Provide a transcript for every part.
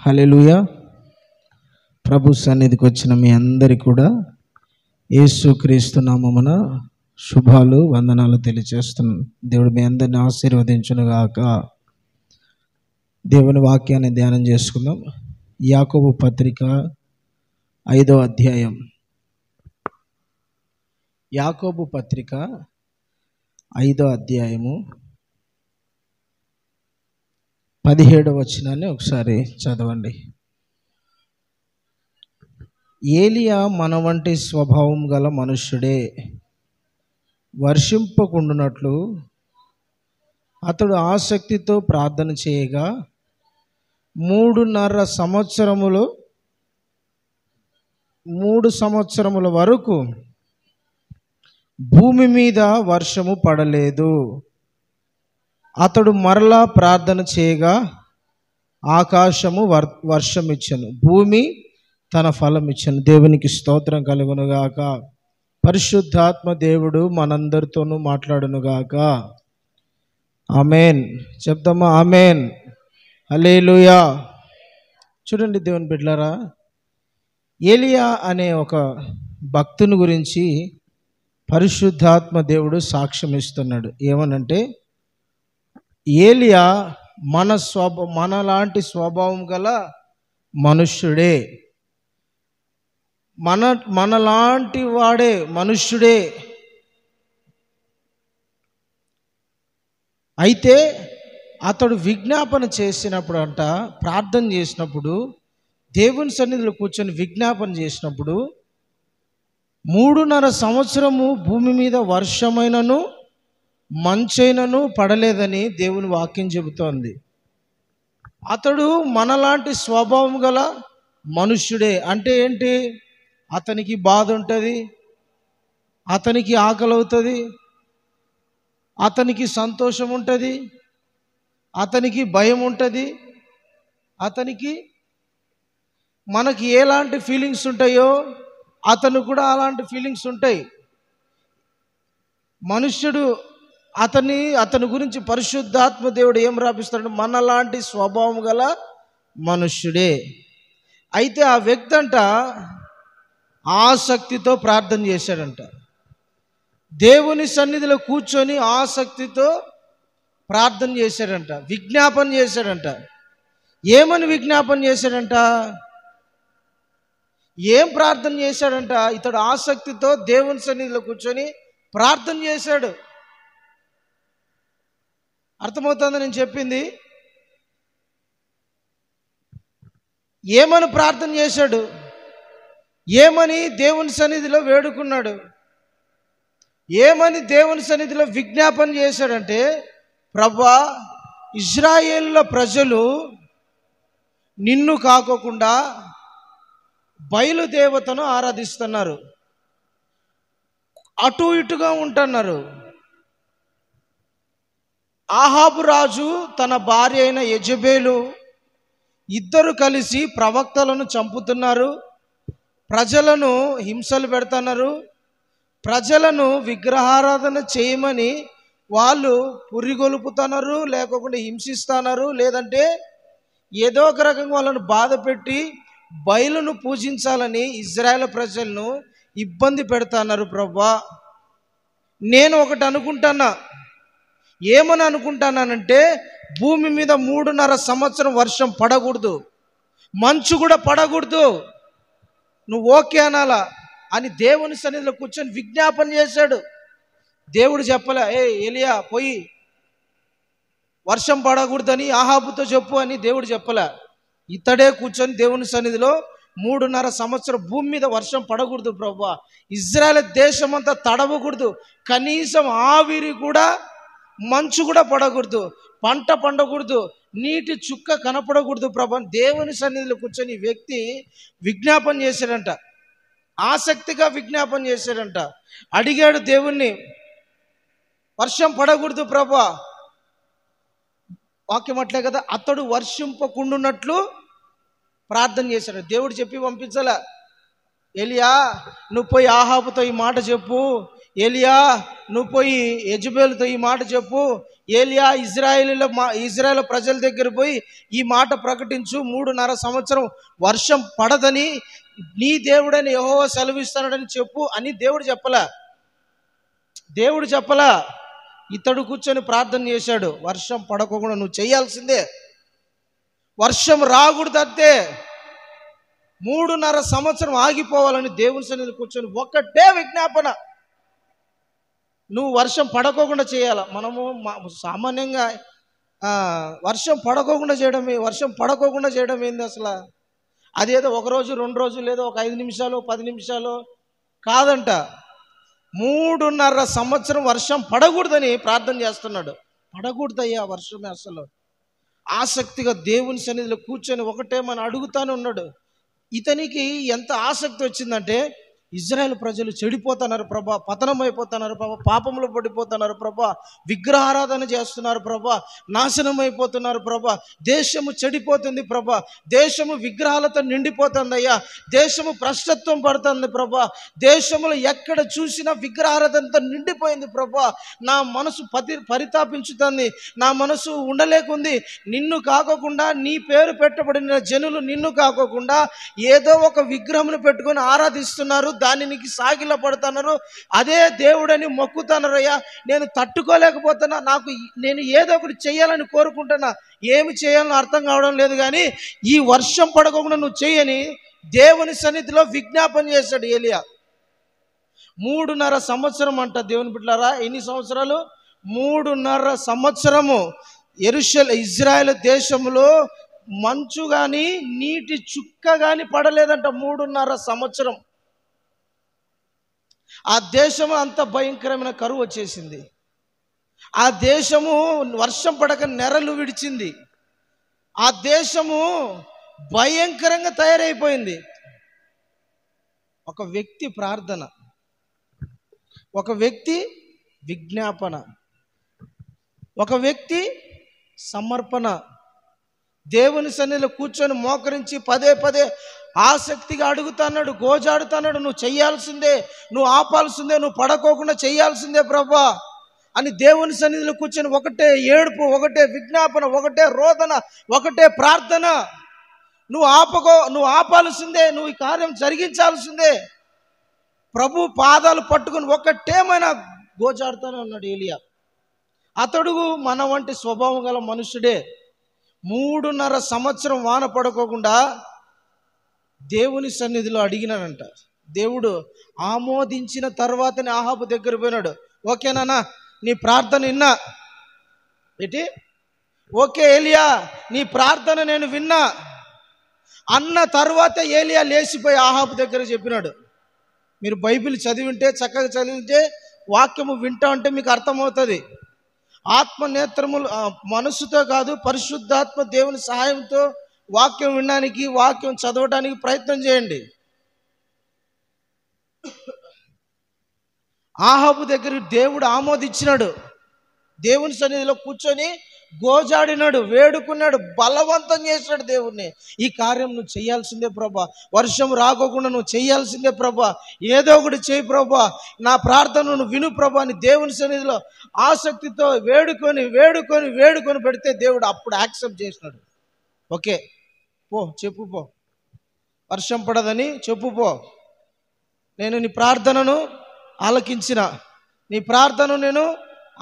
హల్లెలూయా. ప్రభు సన్నిధికి వచ్చిన మీ అందరికీ కూడా యేసుక్రీస్తు నామమున శుభాలు వందనాలు తెలియజేస్తున్నాను. దేవుడు మీ అందరిని ఆశీర్వదించునుగాక. దేవుని వాక్యాన్ని ధ్యానం చేసుకుందాం. యాకోబు పత్రిక 5వ అధ్యాయం. యాకోబు పత్రిక 5వ అధ్యాయము 17వ వచనాన్ని ఒకసారి చదవండి. ఏలియా మన వంటి స్వభావం గల మనుష్యుడే, వర్షింపకుండునట్లు అతడు ఆసక్తితో ప్రార్థన చేయగా 3 సంవత్సరముల వరకు భూమి మీద వర్షము పడలేదు. అతడు మరలా ప్రార్థన చేయగా ఆకాశము వర్షం ఇచ్చెను, భూమి తన ఫలం ఇచ్చెను. దేవునికి స్తోత్రం కలుగునుగాక. పరిశుద్ధాత్మ దేవుడు మనందరితోనూ మాట్లాడునుగాక. ఆమెన్. చెప్తామా? ఆమెన్. హల్లెలూయా. చూడండి దేవుని బిడ్డలారా, ఏలియా అనే ఒక భక్తుని గురించి పరిశుద్ధాత్మ దేవుడు సాక్ష్యం ఇస్తున్నాడు. ఏమనంటే, ఏలియా మనలాంటి స్వభావం గల మనుష్యుడే, మనలాంటి వాడే, మనుష్యుడే. అయితే అతడు విజ్ఞాపన చేసినప్పుడు ప్రార్థన చేసినప్పుడు, దేవుని సన్నిధిలో కూర్చొని విజ్ఞాపన చేసినప్పుడు 3.5 సంవత్సరము భూమి మీద వర్షమైనను మంచైనను పడలేదని దేవుని వాక్యం చెబుతోంది. అతడు మనలాంటి స్వభావం గల మనుష్యుడే. అంటే ఏంటి? అతనికి బాధ ఉంటుంది, అతనికి ఆకలి అవుతుంది, అతనికి సంతోషం ఉంటుంది, అతనికి భయం ఉంటుంది, మనకి ఎలాంటి ఫీలింగ్స్ ఉంటాయో అతను కూడా అలాంటి ఫీలింగ్స్ ఉంటాయి. మనుష్యుడు అతని గురించి పరిశుద్ధాత్మ దేవుడు ఏం రాపిస్తాడు? మనలాంటి స్వభావం గల మనుష్యుడే. అయితే ఆ వ్యక్తి ఆసక్తితో ప్రార్థన చేశాడంట. దేవుని సన్నిధిలో కూర్చొని ఆసక్తితో ప్రార్థన చేశాడంట, విజ్ఞాపన చేశాడంట. ఏమని విజ్ఞాపన చేశాడంట? ఏం ప్రార్థన చేశాడంట? ఇతడు ఆసక్తితో దేవుని సన్నిధిలో కూర్చొని ప్రార్థన చేశాడు. అర్థమవుతుందా నేను చెప్పింది? ఏమని ప్రార్థన చేశాడు? ఏమని దేవుని సన్నిధిలో వేడుకున్నాడు? ఏమని దేవుని సన్నిధిలో విజ్ఞాపన చేశాడంటే, ప్రభువా, ఇశ్రాయేలుల ప్రజలు నిన్ను కాకోకుండా బయలుదేవతను ఆరాధిస్తున్నారు, అటు ఇటుగా ఉంటున్నారు. ఆహాబు రాజు తన భార్య అయిన యెజెబెలు ఇద్దరు కలిసి ప్రవక్తలను చంపుతున్నారు, ప్రజలను హింసలు పెడుతున్నారు, ప్రజలను విగ్రహారాధన చేయమని వాళ్ళు పురిగొలుపుతున్నారు, లేకపోతే హింసిస్తున్నారు, లేదంటే ఏదో ఒక రకంగా వాళ్ళను బాధ పెట్టి బయలును పూజించాలని ఇజ్రాయేల్ ప్రజలను ఇబ్బంది పెడుతున్నారు. ప్రభువా, నేను ఒకటి అనుకుంటున్నా. ఏమని అనుకుంటానంటే, భూమి మీద 3.5 సంవత్సరం వర్షం పడకూడదు, మంచు కూడా పడకూడదు, నువ్వు ఓకే అనాలా అని దేవుని సన్నిధిలో కూర్చొని విజ్ఞాపన చేశాడు. దేవుడు చెప్పలే, ఏలియా పోయి వర్షం పడకూడదని ఆహాబుతో చెప్పు అని దేవుడు చెప్పలే. ఇతడే కూర్చొని దేవుని సన్నిధిలో 3.5 సంవత్సరం భూమి మీద వర్షం పడకూడదు ప్రభువా, ఇజ్రాయేల్ దేశం అంతా తడవకూడదు, కనీసం ఆవిరి కూడా, మంచు కూడా పడకూడదు, పంట పండకూడదు, నీటి చుక్క కనపడకూడదు ప్రభు. దేవుని సన్నిధిలో కూర్చొని వ్యక్తి విజ్ఞాపన చేశాడంట, ఆసక్తిగా విజ్ఞాపన చేశాడంట. అడిగాడు దేవుణ్ణి, వర్షం పడకూడదు ప్రభువా. వాక్యం అట్లే కదా, అతడు వర్షింపకుండునట్లు ప్రార్థన చేశాడు. దేవుడు చెప్పి పంపించాల, ఏలియా నువ్వు పోయి ఆహాబుతో ఈ మాట చెప్పు, ఏలియా నువ్వు పోయి యెజబెలుతో ఈ మాట చెప్పు, ఏలియా ఇజ్రాయేల్ ప్రజల దగ్గర పోయి ఈ మాట ప్రకటించు, 3.5 సంవత్సరం వర్షం పడదని నీ దేవుడైన యెహోవా సెలవిస్తున్నాడని చెప్పు అని దేవుడు చెప్పలా. ఇతడు కూర్చొని ప్రార్థన చేశాడు. వర్షం పడకుండా నువ్వు చేయాల్సిందే, వర్షం రాకూడదంతే, 3.5 సంవత్సరం ఆగిపోవాలని దేవుని సన్నిధిలో కూర్చొని ఒకటే విజ్ఞాపన, నువ్వు వర్షం పడకోకుండా చేయాల. మనము సామాన్యంగా వర్షం పడకోకుండా చేయడం ఏంది అసలు? అదేదో 1 రోజు 2 రోజులు, లేదో ఒక 5 నిమిషాలు 10 నిమిషాలు కాదంట. 3.5 సంవత్సరం వర్షం పడకూడదని ప్రార్థన చేస్తున్నాడు. పడకూడదయ్యా వర్షమే. అసలు ఆసక్తిగా దేవుని సన్నిధిలో కూర్చొని ఒకటే మనం అడుగుతానే ఉన్నాడు. ఇతనికి ఎంత ఆసక్తి వచ్చిందంటే, ఇజ్రాయేల్ ప్రజలు చెడిపోతున్నారు ప్రభా, పతనం అయిపోతున్నారు ప్రభా, పాపంలో పడిపోతున్నారు ప్రభా, విగ్రహారాధన చేస్తున్నారు ప్రభా, నాశనం అయిపోతున్నారు ప్రభా, దేశము చెడిపోతుంది ప్రభా, దేశము విగ్రహాలతో నిండిపోతుంది అయ్యా, దేశము భ్రష్టత్వం పడుతుంది ప్రభా, దేశంలో ఎక్కడ చూసినా విగ్రహారాధనతో నిండిపోయింది ప్రభా, నా మనసు పరితాపించుతుంది, నా మనసు ఉండలేకుంది. నిన్ను కాకోకుండా, నీ పేరు పెట్టబడిన జనులు నిన్ను కాకోకుండా ఏదో ఒక విగ్రహమును పెట్టుకొని ఆరాధిస్తున్నారు, దానికి సాగిల పడుతున్నారు, అదే దేవుడని మొక్కుతున్నారయ్యా. నేను తట్టుకోలేకపోతున్నా, నేను ఏదో ఒకటి చేయాలని కోరుకుంటున్నా, ఏమి చేయాలని అర్థం కావడం లేదు, కానీ ఈ వర్షం పడకుండా నువ్వు చేయని దేవుని సన్నిధిలో విజ్ఞాపన చేశాడు ఏలియా. 3.5 సంవత్సరం అంట. దేవుని బిడ్డలారా, ఎన్ని సంవత్సరాలు? 3.5 సంవత్సరము ఇజ్రాయేల్ దేశంలో మంచు కానీ నీటి చుక్క కానీ పడలేదంట. 3.5 సంవత్సరం ఆ దేశము అంత భయంకరమైన కరువు వచ్చేసింది. ఆ దేశము వర్షం పడక నెరలు విడిచింది. ఆ దేశము భయంకరంగా తయారైపోయింది. ఒక వ్యక్తి ప్రార్థన, ఒక వ్యక్తి విజ్ఞాపన, ఒక వ్యక్తి సమర్పణ, దేవుని సన్నిధిలో కూర్చొని మోకరించి పదే ఆసక్తిగా అడుగుతున్నాడు, గోజాడుతున్నాడు, నువ్వు చెయ్యాల్సిందే, నువ్వు ఆపాల్సిందే, నువ్వు పడకోకుండా చెయ్యాల్సిందే ప్రభా అని దేవుని సన్నిధిలో కూర్చొని ఒకటే ఏడుపు, ఒకటే విజ్ఞాపన, ఒకటే రోదన, ఒకటే ప్రార్థన. నువ్వు ఆపాల్సిందే, నువ్వు ఈ కార్యం జరిగించాల్సిందే. ప్రభు పాదాలు పట్టుకుని ఒకటేమైనా గోజాడుతూనే ఉన్నాడు ఏలియా. అతడు మన వంటి స్వభావం గల మనుషుడే. 3.5 సంవత్సరం వాన పడుకోకుండా దేవుని సన్నిధిలో అడిగినాడంట. దేవుడు ఆమోదించిన తర్వాతనే ఆహాబు దగ్గర పోయినాడు. ఓకేనా, నీ ప్రార్థన విన్నా. ఓకే ఏలియా, నీ ప్రార్థన నేను విన్నా అన్న తర్వాత ఏలియా లేచిపోయి ఆహాబు దగ్గర చెప్పినాడు. మీరు బైబిల్ చక్కగా చదివింటే, వాక్యము వింటా ఉంటే మీకు అర్థమవుతుంది. ఆత్మ నేత్రములు మనసుతో కాదు, పరిశుద్ధాత్మ దేవుని సహాయంతో వాక్యం వినడానికి, వాక్యం చదవడానికి ప్రయత్నం చేయండి. ఆహాబు దగ్గర దేవుడు ఆమోదించినాడు. దేవుని సన్నిధిలో కూర్చొని గోజాడినాడు, వేడుకున్నాడు, బలవంతం చేసినాడు దేవుణ్ణి. ఈ కార్యం నువ్వు చేయాల్సిందే ప్రభా, వర్షం రాకోకుండా నువ్వు చేయాల్సిందే ప్రభా, ఏదో ఒకటి చేయి ప్రభా, నా ప్రార్థనను నువ్వు విను ప్రభా అని దేవుని సన్నిధిలో ఆసక్తితో వేడుకొని పెడితే దేవుడు అప్పుడు యాక్సెప్ట్ చేసినాడు. ఓకే చెప్పు పో, వర్షం పడదని చెప్పు పో, నేను నీ ప్రార్థనను ఆలకించిన, నీ ప్రార్థనను నేను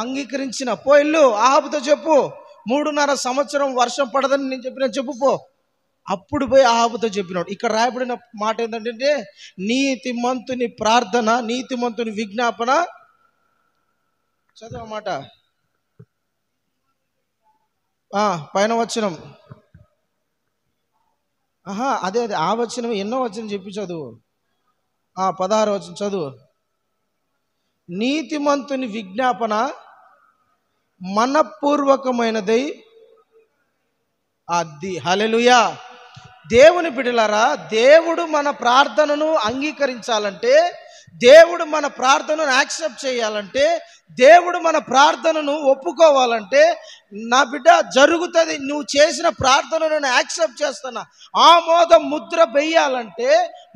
అంగీకరించిన, పో ఇల్లు ఆహాబుతో చెప్పు, 3.5 సంవత్సరం వర్షం పడదని నేను చెప్పు పో. అప్పుడు పోయి ఆహాబుతో చెప్పినాడు. ఇక్కడ రాయబడిన మాట ఏంటంటే, నీతిమంతుని ప్రార్థన, నీతిమంతుని విజ్ఞాపన. చదవమాట పైన వచనం, అదే ఆ వచనం ఎన్నో వచనం చెప్పి చదువు. 16వ వచనం చదువు. నీతిమంతుని విజ్ఞాపన మనపూర్వకమైనదై. అది హల్లెలూయా. దేవుని బిడ్డలారా, దేవుడు మన ప్రార్థనను అంగీకరించాలంటే, దేవుడు మన ప్రార్థనను యాక్సెప్ట్ చేయాలంటే, దేవుడు మన ప్రార్థనను ఒప్పుకోవాలంటే, నా బిడ్డ జరుగుతుంది. నువ్వు చేసిన ప్రార్థనను నేను యాక్సెప్ట్ చేస్తున్నా, ఆమోద ముద్ర వేయాలంటే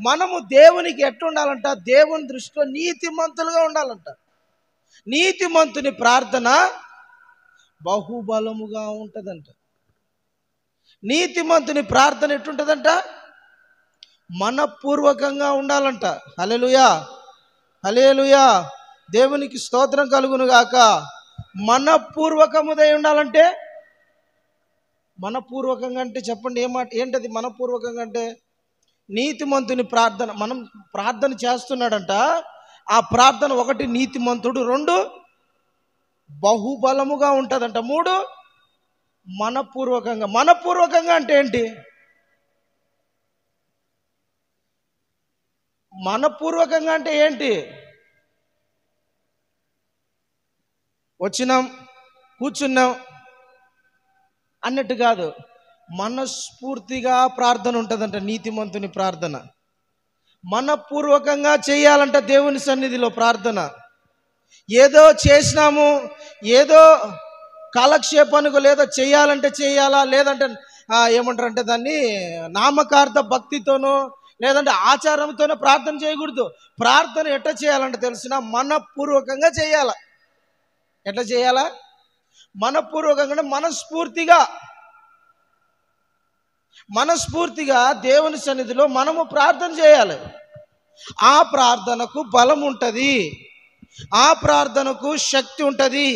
మనము దేవునికి ఎట్లుండాలంట? దేవుని దృష్టిలో నీతిమంతులుగా ఉండాలంట. నీతిమంతుని ప్రార్థన బహుబలముగా ఉంటుందంట. నీతిమంతుని ప్రార్థన ఎట్టుంటుందంట? మనపూర్వకంగా ఉండాలంట. హల్లెలూయా, హల్లెలూయా, దేవునికి స్తోత్రం కలుగును గాక. మనపూర్వకముదై ఉండాలంటే, మనపూర్వకంగా అంటే చెప్పండి ఏంటది మనపూర్వకంగా అంటే? నీతిమంతుని ప్రార్థన, మనం ప్రార్థన చేస్తున్నాడంట. ఆ ప్రార్థన ఒకటి నీతిమంతుడు, రెండు బహుబలముగా ఉంటుందంట, మూడు మనపూర్వకంగా. మనపూర్వకంగా అంటే ఏంటి? మనపూర్వకంగా అంటే ఏంటి? వచ్చినాం, కూర్చున్నాం అన్నట్టు కాదు. మనస్ఫూర్తిగా ప్రార్థన ఉంటుందంట నీతిమంతుని ప్రార్థన. మనపూర్వకంగా చేయాలంట దేవుని సన్నిధిలో ప్రార్థన. ఏదో చేసినాము, ఏదో కాలక్షేపానికి లేదో చేయాలంటే చేయాలా, లేదంటే ఏమంటారంటే దాన్ని నామకార్థ భక్తితోనో లేదంటే ఆచారంతోనో ప్రార్థన చేయకూడదు. ప్రార్థన ఎట్లా చేయాలంటే తెలిసిన, మనపూర్వకంగా చేయాల. ఎట్లా చేయాలా? మనపూర్వకంగా, మనస్ఫూర్తిగా దేవుని సన్నిధిలో మనము ప్రార్థన చేయాలి. ఆ ప్రార్థనకు బలం ఉంటుంది, ఆ ప్రార్థనకు శక్తి ఉంటుంది,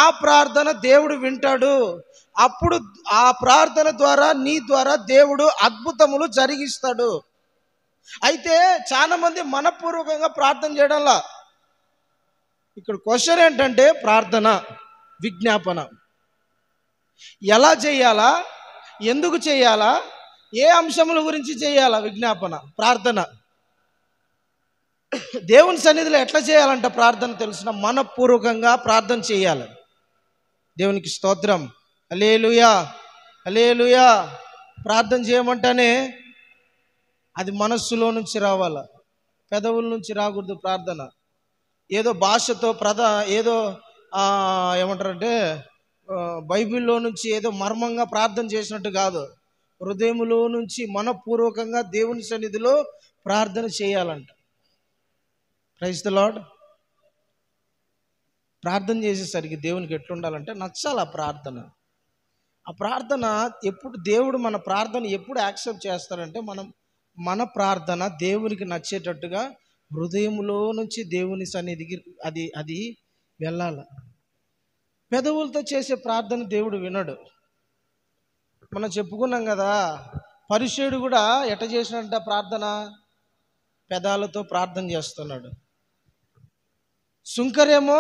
ఆ ప్రార్థన దేవుడు వింటాడు. అప్పుడు ఆ ప్రార్థన ద్వారా నీ ద్వారా దేవుడు అద్భుతములు జరిగిస్తాడు. అయితే చాలా మంది మనపూర్వకంగా ప్రార్థన చేయడంలా. ఇక్కడ క్వశ్చన్ ఏంటంటే, ప్రార్థన విజ్ఞాపన ఎలా చేయాలా, ఎందుకు చేయాలా, ఏ అంశముల గురించి చేయాలా? విజ్ఞాపన ప్రార్థన దేవుని సన్నిధిలో ఎట్లా చేయాలంట ప్రార్థన తెలుసిన? మనపూర్వకంగా ప్రార్థన చేయాలి. దేవునికి స్తోత్రం, హల్లెలూయా, హల్లెలూయా. ప్రార్థన చేయమంటేనే అది మనస్సులో నుంచి రావాల, పెదవుల నుంచి రాకూడదు. ప్రార్థన ఏదో భాషతో ఏదో ఏమంటారంటే బైబిల్లో నుంచి ఏదో మర్మంగా ప్రార్థన చేసినట్టు కాదు. హృదయములో నుంచి మనపూర్వకంగా దేవుని సన్నిధిలో ప్రార్థన చేయాలంట. Praise the Lord. ప్రార్థన చేసేసరికి దేవునికి ఎట్లుండాలంటే నచ్చాలి ఆ ప్రార్థన. ఆ ప్రార్థన ఎప్పుడు దేవుడు మన ప్రార్థన ఎప్పుడు యాక్సెప్ట్ చేస్తారంటే, మన ప్రార్థన దేవునికి నచ్చేటట్టుగా హృదయములో నుంచి దేవుని సన్నిధికి అది వెళ్ళాలి. పెదవులతో చేసే ప్రార్థన దేవుడు వినడు. మనం చెప్పుకున్నాం కదా, పరిసయ్యుడు కూడా ఎట్ట చేసినట్ట ప్రార్థన? పెదాలతో ప్రార్థన చేస్తున్నాడు. సుంకరేమో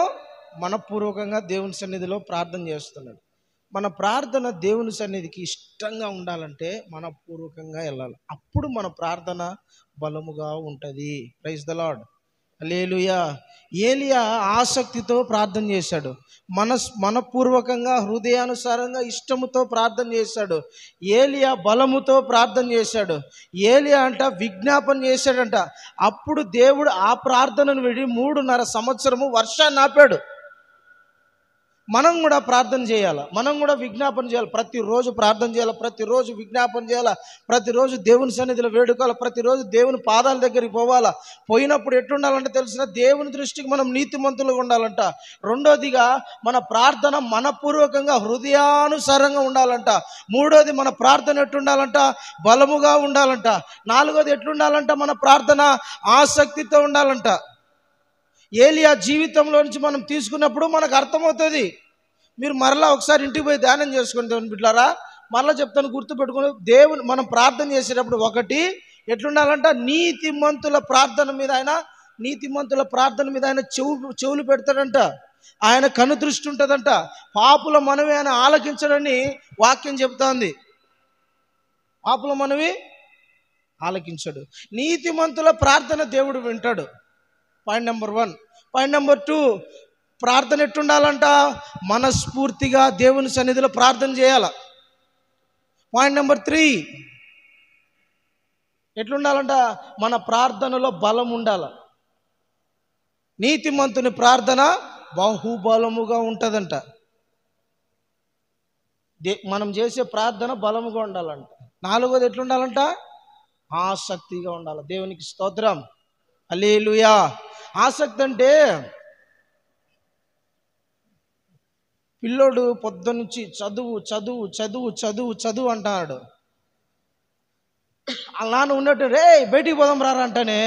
మనపూర్వకంగా దేవుని సన్నిధిలో ప్రార్థన చేస్తున్నాడు. మన ప్రార్థన దేవుని సన్నిధికి ఇష్టంగా ఉండాలంటే మనపూర్వకంగా వెళ్ళాలి. అప్పుడు మన ప్రార్థన బలముగా ఉంటుంది. ప్రైజ్ ద లార్డ్, హల్లెలూయా. ఏలియా ఆసక్తితో ప్రార్థన చేశాడు, మనపూర్వకంగా హృదయానుసారంగా ఇష్టముతో ప్రార్థన చేశాడు. ఏలియా బలముతో ప్రార్థన చేశాడు. ఏలియా అంట విజ్ఞాపన చేశాడంట. అప్పుడు దేవుడు ఆ ప్రార్థనను విడి 3.5 సంవత్సరము వర్షాన్ని ఆపాడు. మనం కూడా ప్రార్థన చేయాలి, మనం కూడా విజ్ఞాపన చేయాలి. ప్రతిరోజు ప్రార్థన చేయాలి, ప్రతిరోజు విజ్ఞాపన చేయాలి, ప్రతిరోజు దేవుని సన్నిధిలో వేడుకోవాలి, ప్రతిరోజు దేవుని పాదాల దగ్గరికి పోవాలా. పోయినప్పుడు ఎట్టుండాలంటే తెలిసిన, దేవుని దృష్టికి మనం నీతిమంతులుగా ఉండాలంట. రెండోదిగా మన ప్రార్థన మనపూర్వకంగా హృదయానుసారంగా ఉండాలంట. మూడోది మన ప్రార్థన ఎట్టుండాలంట? బలముగా ఉండాలంట. నాలుగోది ఎట్లుండాలంట? మన ప్రార్థన ఆసక్తితో ఉండాలంట. ఏలియా జీవితంలో నుంచి మనం తీసుకున్నప్పుడు మనకు అర్థమవుతుంది. మీరు మరలా ఒకసారి ఇంటికి పోయి ధ్యానం చేసుకోండి దేవుని బిడ్డలారా. మరలా చెప్తాను, గుర్తుపెట్టుకుని. దేవుని మనం ప్రార్థన చేసేటప్పుడు ఒకటి ఎట్లుండాలంట? నీతిమంతుల ప్రార్థన మీద ఆయన చెవులు పెడతాడంట. ఆయన కనుదృష్టి ఉంటుందంట. పాపుల మనవి ఆయన ఆలకించడని వాక్యం చెప్తోంది. పాపుల మనవి ఆలకించడు, నీతిమంతుల ప్రార్థన దేవుడు వింటాడు. Point number 1. పాయింట్ నెంబర్ 2, ప్రార్థన ఎట్టుండాలంట? మనస్ఫూర్తిగా దేవుని సన్నిధిలో ప్రార్థన చేయాల. Point number 3, ఎట్లుండాలంట? మన ప్రార్థనలో బలం ఉండాల. నీతిమంతుని ప్రార్థన బహుబలముగా ఉంటుందంట. మనం చేసే ప్రార్థన బలముగా ఉండాలంట. నాలుగోది ఎట్లుండాలంట? ఆసక్తిగా ఉండాలి. దేవునికి స్తోత్రం, హల్లెలూయా. ఆసక్తి అంటే పిల్లోడు పొద్దునుంచి చదువు చదువు చదువు చదువు చదువు అంటాడు. వాళ్ళ నాన్న ఉన్నట్టు రే బయటికి పోదాం రారా అంటానే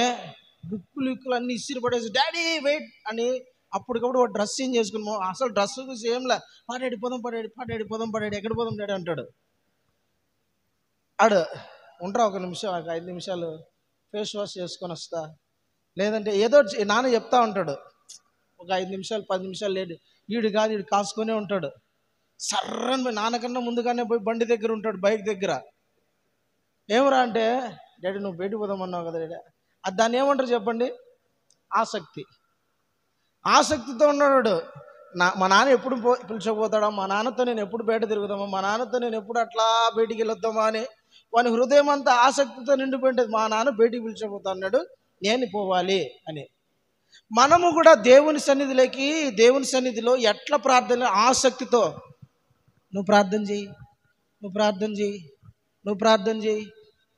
బుక్కులు ఇక్కులు అన్నీ ఇసిరి పడేసి డాడీ వెయిట్ అని అప్పటికప్పుడు వాడు డ్రెస్ చేంజ్ చేసుకుని అసలు డ్రెస్ ఏంలా పాడాడి పోదాం పడాడి ఎక్కడ పోదాం డాడీ అంటాడు. ఆడు ఉంటారా ఒక నిమిషం, ఒక 5 నిమిషాలు ఫేస్ వాష్ చేసుకొని వస్తా, లేదంటే ఏదో నాన్న చెప్తా ఉంటాడు. ఒక 5 నిమిషాలు 10 నిమిషాలు లేడు, వీడు కాసుకొనే ఉంటాడు. సర్రని పోయి నాన్నకన్నా ముందుగానే పోయి బండి దగ్గర ఉంటాడు, బైక్ దగ్గర. ఏమరా అంటే డాడీ నువ్వు బయటికి పోదామన్నావు కదా డాడీ, అది దాన్ని ఏమంటారు చెప్పండి? ఆసక్తితో ఉన్నాడు. మా నాన్న ఎప్పుడు పిలిచకపోతాడా, మా నాన్నతో నేను ఎప్పుడు బయట తిరుగుదామా, మా నాన్నతో నేను ఎప్పుడు అట్లా బయటికి వెళ్ళొద్దామా అని వాని హృదయం అంతా ఆసక్తితో నిండిపోయింది. మా నాన్న బయటికి పిలిచకపోతా అన్నాడు, నేను పోవాలి అని. మనము కూడా దేవుని సన్నిధిలో ఎట్లా ప్రార్థన, ఆసక్తితో నువ్వు ప్రార్థన చేయి,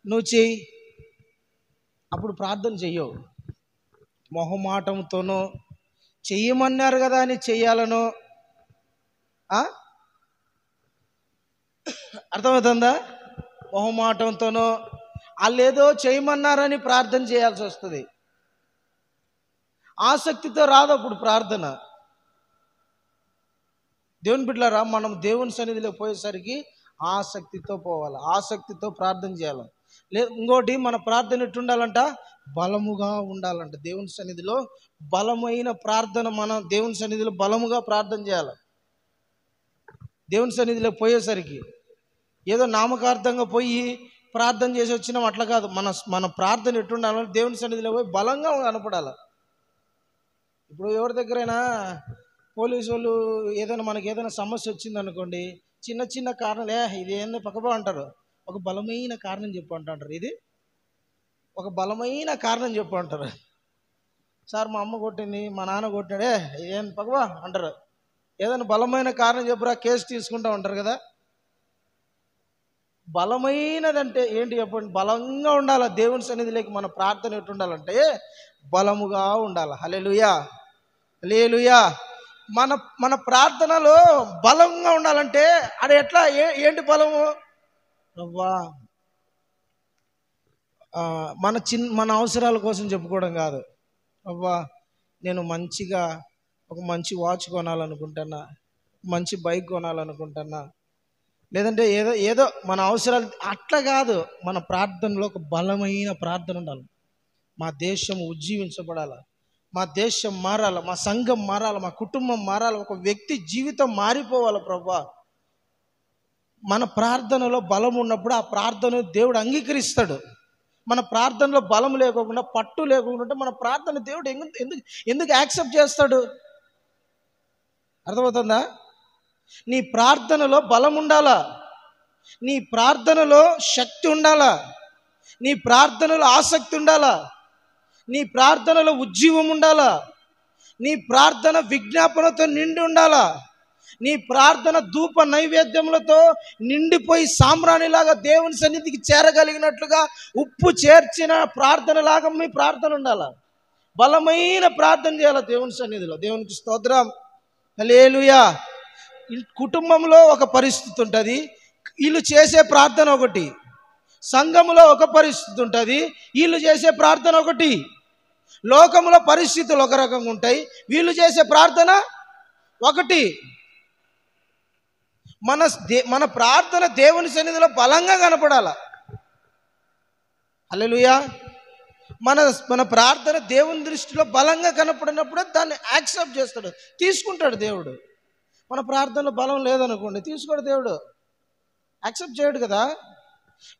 నువ్వు చెయ్యి. అప్పుడు ప్రార్థన చెయ్యవు. మొహమాటంతోనో చెయ్యమన్నారు కదా అని చెయ్యాలనో, అర్థమవుతుందా? మొహమాటంతోనో వాళ్ళు ఏదో చేయమన్నారని ప్రార్థన చేయాల్సి వస్తుంది. ఆసక్తితో రాదు అప్పుడు ప్రార్థన. దేవుని బిడ్డలారా, మనం దేవుని సన్నిధిలో పోయేసరికి ఆసక్తితో పోవాలి, ఆసక్తితో ప్రార్థన చేయాలి. ఇంకోటి మన ప్రార్థన ఎట్టుండాలంట, బలముగా ఉండాలంట. దేవుని సన్నిధిలో బలమైన ప్రార్థన, మనం దేవుని సన్నిధిలో బలముగా ప్రార్థన చేయాలి. దేవుని సన్నిధిలో పోయేసరికి ఏదో నామకార్థంగా పోయి ప్రార్థన చేసి వచ్చినాం అట్లా కాదు. మన ప్రార్థన ఎట్టుండాలంటే దేవుని సన్నిధిలో పోయి బలంగా కనపడాలి. ఇప్పుడు ఎవరి దగ్గరైనా పోలీసు వాళ్ళు మనకి ఏదైనా సమస్య వచ్చింది అనుకోండి, చిన్న చిన్న కారణాలే ఇది ఏందో పక్కపో అంటారు, ఒక బలమైన కారణం చెప్పు అంటారు. ఇది ఒక బలమైన కారణం చెప్పు అంటారు. సార్ మా అమ్మ కొట్టింది, మా నాన్న కొట్టినాడే, ఏం పక్కవా అంటారు. ఏదైనా బలమైన కారణం చెప్పురా, కేసు తీసుకుంటా ఉంటారు కదా. బలమైనదంటే ఏంటి చెప్పండి? బలంగా ఉండాలి. దేవుని సన్నిధిలోకి మన ప్రార్థన ఎట్టు ఉండాలంటే బలముగా ఉండాలి. హల్లెలూయా, హల్లెలూయా. మన ప్రార్థనలో బలంగా ఉండాలంటే అది ఎట్లా, ఏంటి బలము? అవ్వా మన అవసరాల కోసం చెప్పుకోవడం కాదు. అవ్వా నేను మంచిగా ఒక మంచి వాచ్ కొనాలనుకుంటున్నా, మంచి బైక్ కొనాలనుకుంటున్నా, లేదంటే ఏదో మన అవసరాలు అట్లా కాదు. మన ప్రార్థనలో ఒక బలమైన ప్రార్థన ఉండాలి. మా దేశం ఉజ్జీవించబడాలి, మా దేశం మారాలి, మా సంఘం మారాలి, మా కుటుంబం మారాలి, ఒక వ్యక్తి జీవితం మారిపోవాలి. ప్రభువా, మన ప్రార్థనలో బలం ఉన్నప్పుడు ఆ ప్రార్థన దేవుడు అంగీకరిస్తాడు. మన ప్రార్థనలో బలం లేకుండా, పట్టు లేకుండా మన ప్రార్థన దేవుడు ఎందుకు యాక్సెప్ట్ చేస్తాడు? అర్థమవుతుందా? నీ ప్రార్థనలో బలం ఉండాలా, నీ ప్రార్థనలో శక్తి ఉండాలా, నీ ప్రార్థనలో ఆసక్తి ఉండాలా, నీ ప్రార్థనలో ఉజ్జీవం ఉండాలా, నీ ప్రార్థన విజ్ఞాపనతో నిండి ఉండాలా, నీ ప్రార్థన ధూప నైవేద్యములతో నిండిపోయి సాంబ్రాణిలాగా దేవుని సన్నిధికి చేరగలిగినట్లుగా ఉప్పు చేర్చిన ప్రార్థనలాగా మీ ప్రార్థన ఉండాలా. బలమైన ప్రార్థన చేయాలి దేవుని సన్నిధిలో. దేవునికి స్తోత్రం, హల్లెలూయా. కుటుంబంలో ఒక పరిస్థితి ఉంటుంది, వీళ్ళు చేసే ప్రార్థన ఒకటి. సంఘములో ఒక పరిస్థితి ఉంటుంది, వీళ్ళు చేసే ప్రార్థన ఒకటి. లోకంలో పరిస్థితులు ఒక రకంగా ఉంటాయి, వీళ్ళు చేసే ప్రార్థన ఒకటి. మన ప్రార్థన దేవుని సన్నిధిలో బలంగా కనపడాల. హల్లెలూయా. మన ప్రార్థన దేవుని దృష్టిలో బలంగా కనపడినప్పుడే దాన్ని యాక్సెప్ట్ చేస్తాడు, తీసుకుంటాడు దేవుడు. మన ప్రార్థనలో బలం లేదనుకోండి, తీసుకోడు దేవుడు, యాక్సెప్ట్ చేయడు కదా.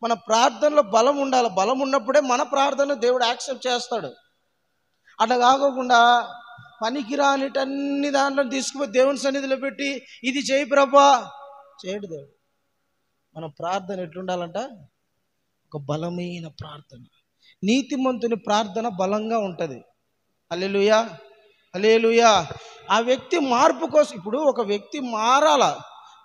మన ప్రార్థనలో బలం ఉండాలి, బలం ఉన్నప్పుడే మన ప్రార్థన దేవుడు యాక్సెప్ట్ చేస్తాడు. అట్లా కాకోకుండా పనికిరానిటన్ని దాంట్లో తీసుకుపోయి దేవుని సన్నిధిలో పెట్టి ఇది చేయి ప్రభా, చేయడు దేవుడు. మన ప్రార్థన ఎట్లుండాలంట, ఒక బలమైన ప్రార్థన. నీతిమంతుని ప్రార్థన బలంగా ఉంటుంది. హల్లెలూయా, హల్లెలూయా. ఆ వ్యక్తి మార్పు కోసం, ఇప్పుడు ఒక వ్యక్తి మారాల,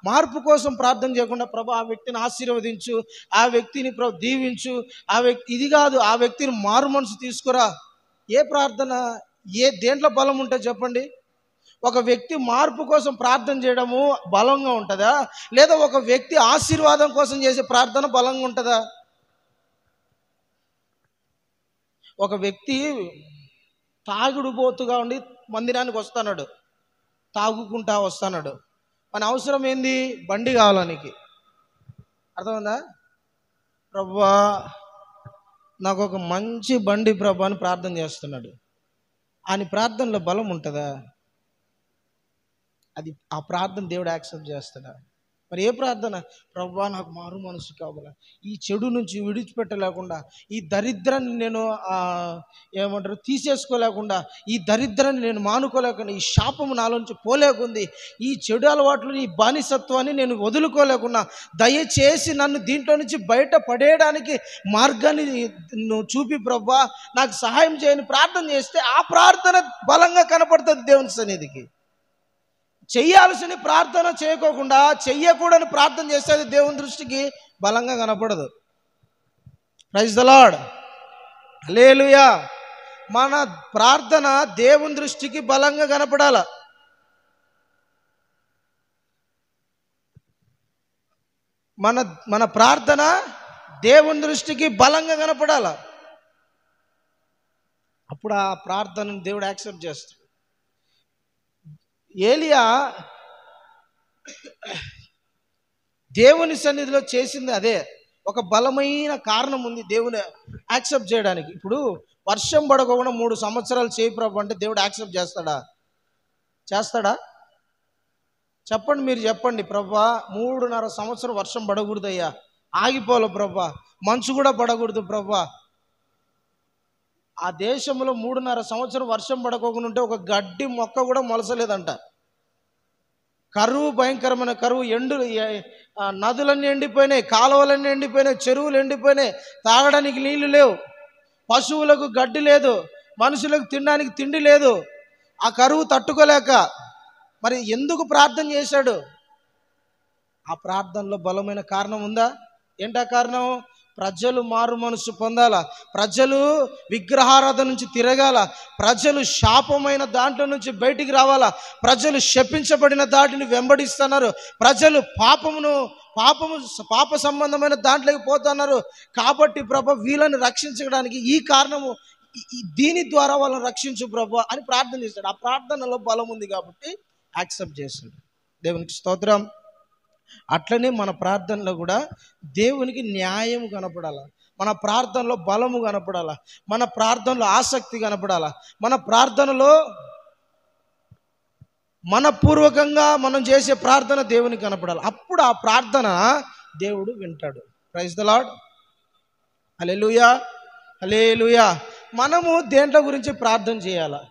మార్పు కోసం ప్రార్థన చేయకుండా ప్రభు ఆ వ్యక్తిని ఆశీర్వదించు, ఆ వ్యక్తిని ప్రభు దీవించు, ఆ వ్యక్తి ఇది కాదు, ఆ వ్యక్తిని మారు మనసు తీసుకురా. ఏ ప్రార్థన, దేంట్లో బలం ఉంటే చెప్పండి? ఒక వ్యక్తి మార్పు కోసం ప్రార్థన చేయడము బలంగా ఉంటుందా, లేదా ఒక వ్యక్తి ఆశీర్వాదం కోసం చేసే ప్రార్థన బలంగా ఉంటుందా? ఒక వ్యక్తి తాగుడుబోతుగా ఉండి మందిరానికి వస్తున్నాడు, తాగుకుంటా వస్తున్నాడు. మన అవసరం ఏంది? బండి కావాలనికి. అర్థమైందా? ప్రభువా నాకు ఒక మంచి బండి ప్రభు అని ప్రార్థన చేస్తున్నాడు. ఆయన ప్రార్థనలో బలం ఉంటుందా? అది ఆ ప్రార్థన దేవుడు యాక్సెప్ట్ చేస్తాడా? మరి ఏ ప్రార్థన? ప్రభువా నాకు మారు మనసు కావాలా, ఈ చెడు నుంచి విడిచిపెట్టలేకుండా, ఈ దరిద్రాన్ని నేను ఏమంటారు తీసేసుకోలేకుండా, ఈ దరిద్రాన్ని నేను మానుకోలేకుండా, ఈ శాపము నాలోంచి పోలేకుంది, ఈ చెడు అలవాట్లు, ఈ బానిసత్వాన్ని నేను వదులుకోలేకుండా, దయచేసి నన్ను దీంట్లో నుంచి బయట పడేయడానికి మార్గాన్ని నువ్వు చూపి ప్రభువా నాకు సహాయం చేయని ప్రార్థన చేస్తే ఆ ప్రార్థన బలంగా కనపడుతుంది దేవుని సన్నిధికి. చెయ్యాల్సిన ప్రార్థన చేయకోకుండా చెయ్యకూడని ప్రార్థన చేస్తే అది దేవుని దృష్టికి బలంగా కనపడదు. ప్రైజ్ ద లార్డ్, హల్లెలూయా. మన ప్రార్థన దేవుని దృష్టికి బలంగా కనపడాల. మన ప్రార్థన దేవుని దృష్టికి బలంగా కనపడాల. అప్పుడు ఆ ప్రార్థనను దేవుడు యాక్సెప్ట్ చేస్తాడు. ఏలియా దేవుని సన్నిధిలో చేసింది అదే. ఒక బలమైన కారణం ఉంది దేవుని యాక్సెప్ట్ చేయడానికి. ఇప్పుడు వర్షం పడకుండా 3 సంవత్సరాలు చేయి ప్రభు అంటే దేవుడు యాక్సెప్ట్ చేస్తాడా? చేస్తాడా? చెప్పండి, మీరు చెప్పండి. ప్రభా 3.5 సంవత్సరం వర్షం పడకూడదయ్యా, ఆగిపోలే ప్రభా, మంచు కూడా పడకూడదు ప్రభా. ఆ దేశంలో 3.5 సంవత్సరం వర్షం పడకోకుండా ఉంటే ఒక గడ్డి మొక్క కూడా మొలసలేదంట. కరువు, భయంకరమైన కరువు. నదులన్నీ ఎండిపోయినాయి, కాలువలన్నీ ఎండిపోయినాయి, చెరువులు ఎండిపోయినాయి, తాగడానికి నీళ్లు లేవు, పశువులకు గడ్డి లేదు, మనుషులకు తినడానికి తిండి లేదు. ఆ కరువు తట్టుకోలేక మరి ఎందుకు ప్రార్థన చేశాడు? ఆ ప్రార్థనలో బలమైన కారణం ఉందా? ఏంటా కారణం? ప్రజలు మారు మనసు పొందాల, ప్రజలు విగ్రహారాధన నుంచి తిరగాల, ప్రజలు శాపమైన దాంట్లో నుంచి బయటికి రావాలా, ప్రజలు శపించబడిన దాటిని వెంబడిస్తున్నారు, ప్రజలు పాప సంబంధమైన దాంట్లోకి పోతున్నారు. కాబట్టి ప్రభు వీళ్ళని రక్షించడానికి ఈ కారణము, దీని ద్వారా వాళ్ళని రక్షించు ప్రభు అని ప్రార్థన చేశాడు. ఆ ప్రార్థనలో బలం ఉంది కాబట్టి యాక్సెప్ట్ చేశాడు. దేవునికి స్తోత్రం. అట్లనే మన ప్రార్థనలో కూడా దేవునికి న్యాయం కనపడాల, మన ప్రార్థనలో బలము కనపడాల, మన ప్రార్థనలో ఆసక్తి కనపడాల, మన ప్రార్థనలో మనపూర్వకంగా మనం చేసే ప్రార్థన దేవునికి కనపడాలి. అప్పుడు ఆ ప్రార్థన దేవుడు వింటాడు. ప్రైజ్ ద లార్డ్, హల్లెలూయా, హల్లెలూయా. మనము దేంట్లో గురించి ప్రార్థన చేయాలా?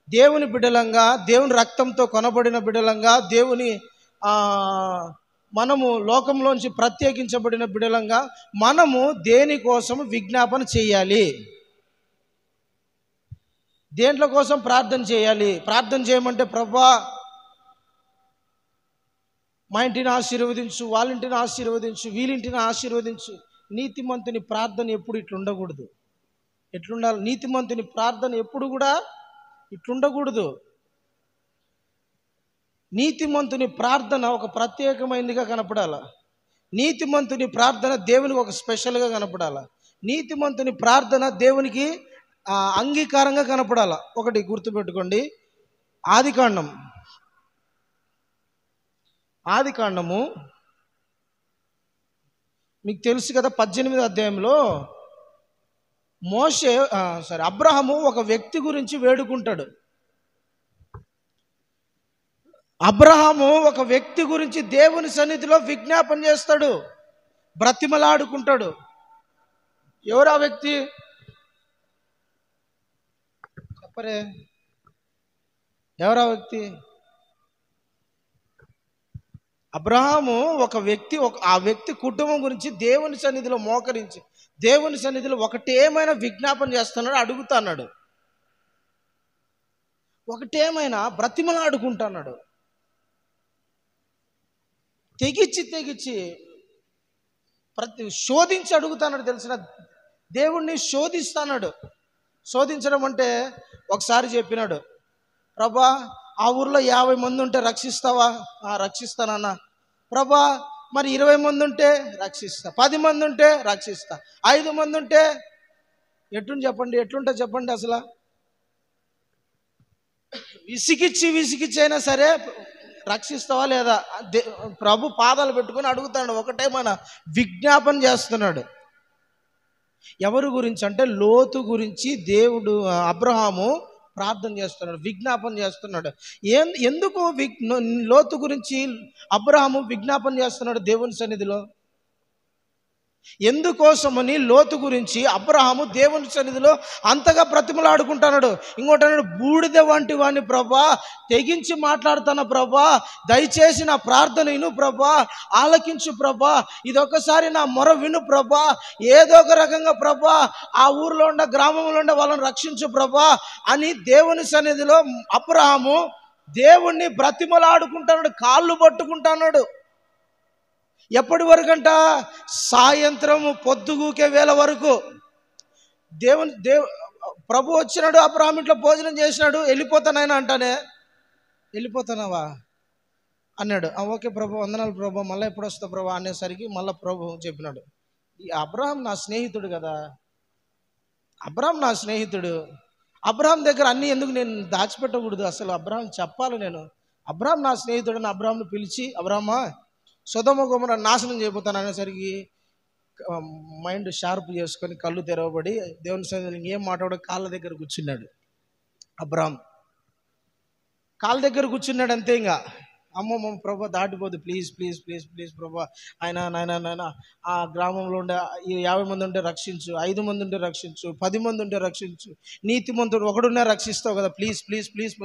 దేవుని బిడ్డలంగా, దేవుని రక్తంతో కొనబడిన బిడ్డలంగా, దేవుని మనము లోకంలోంచి ప్రత్యేకించబడిన బిడ్డలంగా మనము దేనికోసం విజ్ఞాపన చేయాలి? దేంట్లో కోసం ప్రార్థన చేయాలి? ప్రార్థన చేయమంటే ప్రభువా మా ఇంటిని ఆశీర్వదించు, వాళ్ళ ఇంటిని ఆశీర్వదించు, వీళ్ళింటిని ఆశీర్వదించు. నీతిమంతుని ప్రార్థన ఎప్పుడు ఇట్లుండకూడదు. ఎట్లుండాలి? నీతిమంతుని ప్రార్థన ఎప్పుడు కూడా ఇట్లుండకూడదు. నీతిమంతుని ప్రార్థన ఒక ప్రత్యేకమైనదిగా కనపడాల. నీతిమంతుని ప్రార్థన దేవునికి ఒక స్పెషల్గా కనపడాల. నీతిమంతుని ప్రార్థన దేవునికి అంగీకారంగా కనపడాల. ఒకటి గుర్తుపెట్టుకోండి, ఆదికాండము మీకు తెలుసు కదా, 18వ అధ్యాయంలో అబ్రహాము ఒక వ్యక్తి గురించి వేడుకుంటాడు. అబ్రహాము ఒక వ్యక్తి గురించి దేవుని సన్నిధిలో విజ్ఞాపన చేస్తాడు, బ్రతిమలాడుకుంటాడు. ఎవరు ఆ వ్యక్తి? చెప్పరే, ఎవరు ఆ వ్యక్తి? అబ్రహాము ఒక వ్యక్తి, ఆ వ్యక్తి కుటుంబం గురించి దేవుని సన్నిధిలో మోకరించి, దేవుని సన్నిధిలో ఒకటేమైనా విజ్ఞాపన చేస్తున్నాడు, అడుగుతున్నాడు. ఒకటేమైనా బ్రతిమలాడుకుంటున్నాడు. తెగించి శోధించి అడుగుతున్నాడు. తెలిసిన దేవుణ్ణి శోధిస్తున్నాడు. శోధించడం అంటే ఒకసారి చెప్పినాడు, ప్రభా ఆ ఊర్లో 50 మంది ఉంటే రక్షిస్తావా? రక్షిస్తానన్నా. ప్రభా మరి 20 మంది ఉంటే రక్షిస్తా, 10 మంది ఉంటే రక్షిస్తా, 5 మంది ఉంటే ఎట్లుంటుంది చెప్పండి అసలు? విసిగిచ్చి అయినా సరే రక్షిస్తావా లేదా? ప్రభు పాదాలు పెట్టుకొని అడుగుతాడు, ఒకటే మన విజ్ఞాపన చేస్తున్నాడు. ఎవరి గురించి అంటే లోతు గురించి దేవుడు అబ్రహాము ప్రార్థన చేస్తున్నాడు, విజ్ఞాపన చేస్తున్నాడు. ఎందుకు లోతు గురించి అబ్రహాము విజ్ఞాపన చేస్తున్నాడు దేవుని సన్నిధిలో? ఎందుకోసమని లోతు గురించి అబ్రహాము దేవుని సన్నిధిలో అంతగా బ్రతిమలాడుకుంటున్నాడు? ఇంకోటి అన్నాడు, బూడిద వంటి వాడిని ప్రభా, తెగించి మాట్లాడుతున్నా ప్రభా, దయచేసి నా ప్రార్థన విను ప్రభా, ఆలకించు ప్రభా, ఇదొకసారి నా మొర విను ప్రభా, ఏదో ఒక రకంగా ప్రభా ఆ ఊర్లో ఉండే గ్రామంలో ఉండే వాళ్ళని రక్షించు ప్రభా అని దేవుని సన్నిధిలో అబ్రహాము దేవుణ్ణి బ్రతిమలాడుకుంటున్నాడు, కాళ్ళు పట్టుకుంటున్నాడు. ఎప్పటి వరకంట? సాయంత్రము పొద్దుగూకే వేళ వరకు. ప్రభు వచ్చినాడు, అబ్రహాం ఇంట్లో భోజనం చేసినాడు. వెళ్ళిపోతానైనా అంటానే, వెళ్ళిపోతానావా అన్నాడు. ఓకే ప్రభు, వందనాలు ప్రభు, మళ్ళీ ఎప్పుడు వస్తావు ప్రభు అనేసరికి మళ్ళీ ప్రభు చెప్పినాడు, ఈ అబ్రహాం నా స్నేహితుడు కదా, అబ్రహాం నా స్నేహితుడు, అబ్రహాం దగ్గర అన్నీ ఎందుకు నేను దాచిపెట్టకూడదు? అసలు అబ్రహాం చెప్పాలి నేను. అబ్రహాం నా స్నేహితుడు. అబ్రహాంను పిలిచి, అబ్రహామా సొదొమ గొమొర్రా నాశనం చేయబోతాను అనేసరికి మైండ్ షార్ప్ చేసుకొని కళ్ళు తెరవబడి దేవుని సన్నిధిలో ఏం మాట్లాడో కాళ్ళ దగ్గర కూర్చున్నాడు. అబ్రహాం కాళ్ళ దగ్గర కూర్చున్నాడు అంతే. ఇంకా అమ్మమ్మ ప్రభా దాటిపోదు, ప్లీజ్ ప్లీజ్ ప్లీజ్ ప్లీజ్ ప్రభా, నాయన ఆ గ్రామంలో ఉండే 50 మంది ఉంటే రక్షించు, 5 మంది ఉంటే రక్షించు, 10 మంది ఉంటే రక్షించు, నీతిమంతుడు ఒకడున్నా రక్షిస్తావు కదా, ప్లీజ్ ప్లీజ్ ప్లీజ్.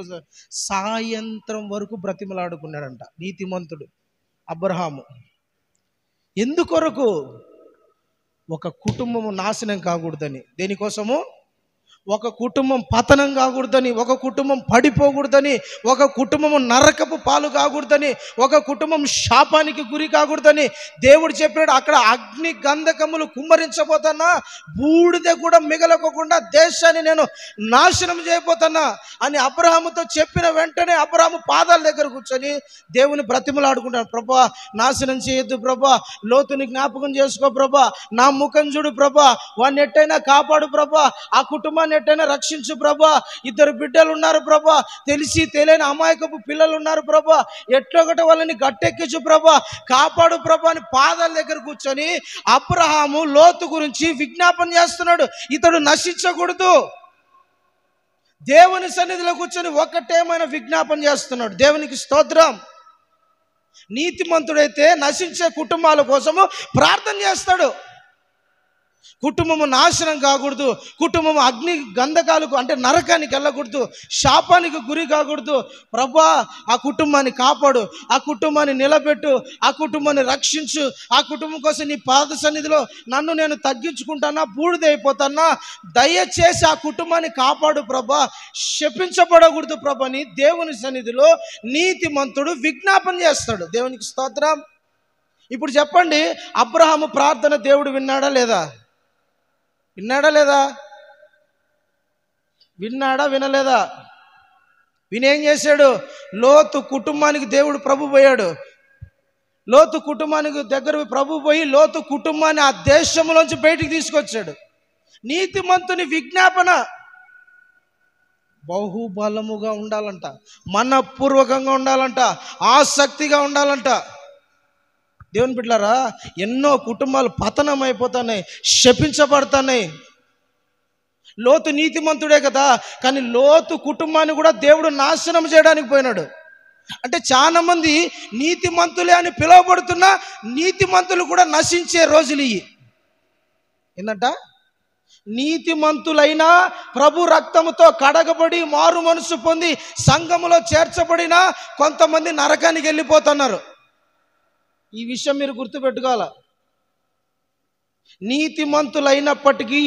సాయంత్రం వరకు బ్రతిమలాడుకున్నాడంట నీతిమంతుడు అబ్రహాము. ఎందుకొరకు? ఒక కుటుంబము నాశనం కాకూడదని. దేనికోసము? ఒక కుటుంబం పతనం కాకూడదని, ఒక కుటుంబం పడిపోకూడదని, ఒక కుటుంబం నరకపు పాలు కాకూడదని, ఒక కుటుంబం శాపానికి గురి కాకూడదని దేవుడు చెప్పాడు. అక్కడ అగ్ని గంధకములు కుమ్మరించబోతున్నా, బూడిద కూడా మిగలకోకుండా దేశాన్ని నేను నాశనం చేయబోతున్నా అని అబ్రహాముతో చెప్పిన వెంటనే అబ్రహాము పాదాల దగ్గర కూర్చొని దేవుని బ్రతిమలాడుకుంటాడు. ప్రభా నాశనం చేయొద్దు ప్రభా, లోతుని జ్ఞాపకం చేసుకో ప్రభా, నా ముఖం చూడు ప్రభా, వాడిని ఎట్టయినా కాపాడు ప్రభా, ఆ కుటుంబాన్ని ఎట్టైనా రక్షించు ప్రభా, 2 బిడ్డలు ఉన్నారు ప్రభా, తెలిసి తెలియని అమాయకపు పిల్లలు ఉన్నారు ప్రభా, ఎట్లొకటి వాళ్ళని గట్టెక్కించు ప్రభా, కాపాడు ప్రభా అని పాదాల దగ్గర కూర్చొని అబ్రహాము లోతు గురించి విజ్ఞాపన చేస్తున్నాడు. ఇతడు నశించకూడదు. దేవుని సన్నిధిలో కూర్చొని ఒకటేమైనా విజ్ఞాపన చేస్తున్నాడు. దేవునికి స్తోత్రం. నీతిమంతుడైతే నశించే కుటుంబాల కోసము ప్రార్థన చేస్తాడు. కుటుంబము నాశనం కాకూడదు, కుటుంబము అగ్ని గంధకాలకు అంటే నరకానికి వెళ్ళకూడదు, శాపానికి గురి కాకూడదు. ప్రభా ఆ కుటుంబాన్ని కాపాడు, ఆ కుటుంబాన్ని నిలబెట్టు, ఆ కుటుంబాన్ని రక్షించు, ఆ కుటుంబం కోసం నీ పాద సన్నిధిలో నన్ను నేను తగ్గించుకుంటానా, బూడిదైపోతానా, దయచేసి ఆ కుటుంబాన్ని కాపాడు ప్రభా, శపించబడకూడదు ప్రభా అని దేవుని సన్నిధిలో నీతిమంతుడు విజ్ఞాపన చేస్తాడు. దేవునికి స్తోత్రం. ఇప్పుడు చెప్పండి, అబ్రహాము ప్రార్థన దేవుడు విన్నాడా లేదా? విన్నాడా లేదా? విన్నాడా వినలేదా? వినేం చేశాడు? లోతు కుటుంబానికి దేవుడు ప్రభు పోయాడు. లోతు కుటుంబానికి దగ్గర ప్రభు పోయి లోతు కుటుంబాన్ని ఆ దేశంలోంచి బయటికి తీసుకొచ్చాడు. నీతిమంతుని విజ్ఞాపన బహుబలముగా ఉండాలంట, మనపూర్వకంగా ఉండాలంట, ఆసక్తిగా ఉండాలంట. దేవుని బిడ్డలారా, ఎన్నో కుటుంబాలు పతనం అయిపోతున్నాయి, శపించబడుతున్నాయి. లోతు నీతిమంతుడే కదా, కానీ లోతు కుటుంబాన్ని కూడా దేవుడు నాశనం చేయడానికి పోయినాడు. అంటే చాలా మంది నీతిమంతులే అని పిలువబడుతున్నా నీతిమంతులు కూడా నశించే రోజులు ఇవి. ఏంటంట? నీతిమంతులైనా ప్రభు రక్తముతో కడగబడి మారు మనసు పొంది సంఘములో చేర్చబడిన కొంతమంది నరకానికి వెళ్ళిపోతున్నారు. ఈ విషయం మీరు గుర్తుపెట్టుకోవాలి. నీతిమంతులైనప్పటికీ,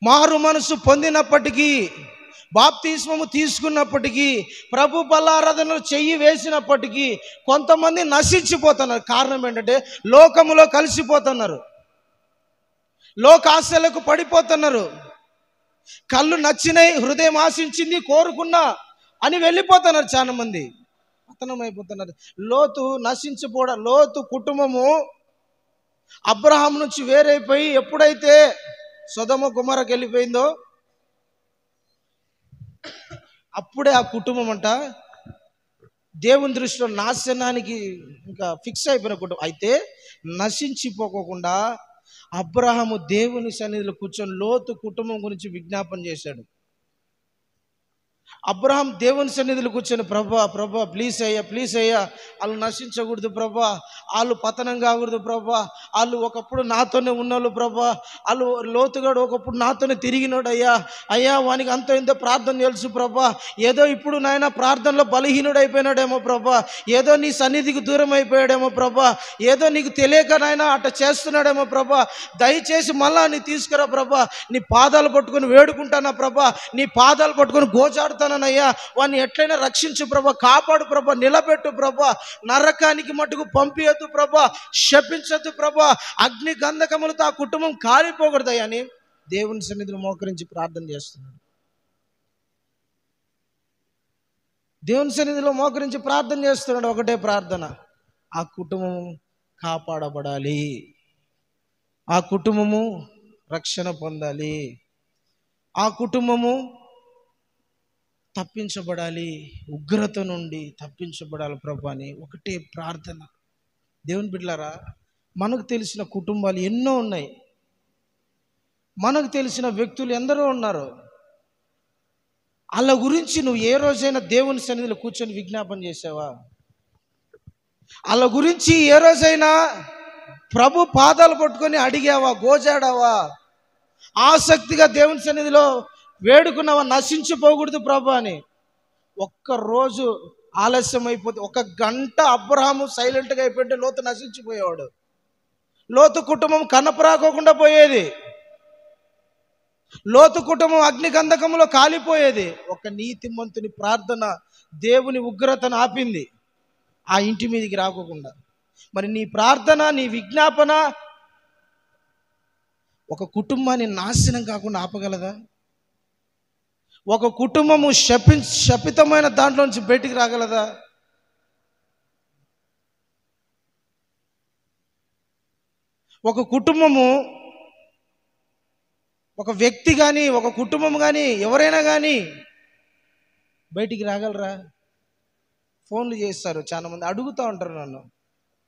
మారు మనసు పొందినప్పటికీ, బాప్తిస్మము తీసుకున్నప్పటికీ, ప్రభు బలారాధనలు చెయ్యి వేసినప్పటికీ కొంతమంది నశించిపోతున్నారు. కారణం ఏంటంటే లోకములో కలిసిపోతున్నారు, లోకాశలకు పడిపోతున్నారు. కళ్ళు నచ్చినాయి, హృదయం ఆశించింది, కోరుకున్నా అని వెళ్ళిపోతున్నారు చాలా మంది, పతనం అయిపోతున్నారు. లోతు కుటుంబము అబ్రహాం నుంచి వేరైపోయి ఎప్పుడైతే సొదొమ గొమొర్రాకి వెళ్ళిపోయిందో అప్పుడే ఆ కుటుంబం అంట దేవుని దృష్టిలో నాశనానికి ఇంకా ఫిక్స్ అయిపోయిన కుటుంబం. అయితే నశించిపోకుండా అబ్రహాము దేవుని సన్నిధిలో కూర్చొని లోతు కుటుంబం గురించి విజ్ఞాపన చేశాడు. అబ్రహాం దేవుని సన్నిధిలో కూర్చొని, ప్రభా ప్లీజ్ అయ్యా వాళ్ళు నశించకూడదు ప్రభా, వాళ్ళు పతనం కాకూడదు ప్రభా, వాళ్ళు ఒకప్పుడు నాతోనే ఉన్నోళ్ళు ప్రభా, వాళ్ళు లోతుగాడు ఒకప్పుడు నాతోనే తిరిగినోడు అయ్యా వానికి అంత ఇంత ప్రార్థన తెలుసు ప్రభా, ఏదో ఇప్పుడు నాయన ప్రార్థనలో బలహీనుడు అయిపోయినాడేమో ప్రభా, ఏదో నీ సన్నిధికి దూరం అయిపోయాడేమో ప్రభా, ఏదో నీకు తెలియక నాయన అట్ట చేస్తున్నాడేమో ప్రభా, దయచేసి మళ్ళా నీ తీసుకురా ప్రభా, నీ పాదాలు పట్టుకొని వేడుకుంటానా ప్రభా, నీ పాదాలు పట్టుకొని గోజాడుతానయ్యా, వాడిని ఎట్లయినా రక్షించు ప్రభా, కాపాడు ప్రభా, నిలబెట్టు ప్రభా, నరకానికి మట్టుకు పంపియద్దు ప్రభా, శపించద్దు ప్రభా, అగ్ని గంధకములతో ఆ కుటుంబం కాలిపోకూడదయ్యా అని దేవుని సన్నిధిలో మోకరించి ప్రార్థన చేస్తున్నాడు. దేవుని సన్నిధిలో మోకరించి ప్రార్థన చేస్తున్నాడు. ఒకటే ప్రార్థన, ఆ కుటుంబం కాపాడబడాలి, ఆ కుటుంబము రక్షణ పొందాలి, ఆ కుటుంబము తప్పించబడాలి, ఉగ్రత నుండి తప్పించబడాలి ప్రభు అని ఒకటే ప్రార్థన. దేవుని బిడ్డలారా, మనకు తెలిసిన కుటుంబాలు ఎన్నో ఉన్నాయి, మనకు తెలిసిన వ్యక్తులు ఎందరో ఉన్నారు. వాళ్ళ గురించి నువ్వు ఏ రోజైనా దేవుని సన్నిధిలో కూర్చొని విజ్ఞాపన చేసావా? వాళ్ళ గురించి ఏ రోజైనా ప్రభు పాదాలు పట్టుకొని అడిగావా, గోజాడావా, ఆసక్తిగా దేవుని సన్నిధిలో వేడుకున్నావా, నశించిపోకూడదు ప్రభు అని? ఒక్కరోజు ఆలస్యం అయిపోతే, 1 గంట అబ్రహాము సైలెంట్గా అయిపోయింటే లోతు నశించిపోయేవాడు, లోతు కుటుంబం కనపరాకోకుండా పోయేది, లోతు కుటుంబం అగ్నిగంధకంలో కాలిపోయేది. ఒక నీతిమంతుని ప్రార్థన దేవుని ఉగ్రతను ఆపింది, ఆ ఇంటి మీదకి రాకోకుండా. మరి నీ ప్రార్థన, నీ విజ్ఞాపన ఒక కుటుంబాన్ని నాశనం కాకుండా ఆపగలదా? ఒక కుటుంబము శపితమైన దాంట్లో నుంచి బయటికి రాగలదా? ఒక కుటుంబము, ఒక వ్యక్తి కానీ, ఒక కుటుంబం కానీ, ఎవరైనా కానీ బయటికి రాగలరా? ఫోన్లు చేస్తారు చాలామంది, అడుగుతూ ఉంటారు నన్ను,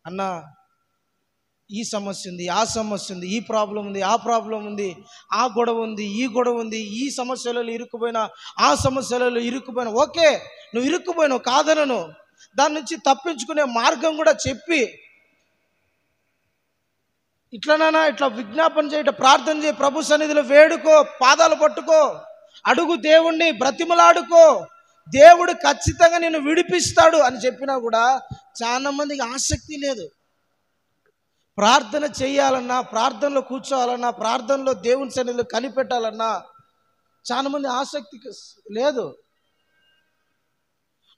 అన్న ఈ సమస్య ఉంది, ఆ సమస్య ఉంది, ఈ ప్రాబ్లం ఉంది, ఆ ప్రాబ్లం ఉంది, ఆ గొడవ ఉంది, ఈ గొడవ ఉంది, ఈ సమస్యలలో ఇరుక్కుపోయినా, ఆ సమస్యలలో ఇరుక్కుపోయినా. ఓకే, నువ్వు ఇరుక్కుపోయినావు కాదనను, దాని నుంచి తప్పించుకునే మార్గం కూడా చెప్పి, ఇట్లనైనా ఇట్లా విజ్ఞాపన చేయట, ప్రార్థన చేయి, ప్రభు సన్నిధిలో వేడుకో, పాదాలు పట్టుకో, అడుగు, దేవుణ్ణి బ్రతిమలాడుకో, దేవుడు ఖచ్చితంగా నిన్ను విడిపిస్తాడు అని చెప్పినా కూడా చాలా మందికి ఆసక్తి లేదు. ప్రార్థన చేయాలన్నా, ప్రార్థనలో కూర్చోవాలన్నా, ప్రార్థనలో దేవుని సన్నిధిలో కనిపెట్టాలన్నా చాలా మంది ఆసక్తి లేదు.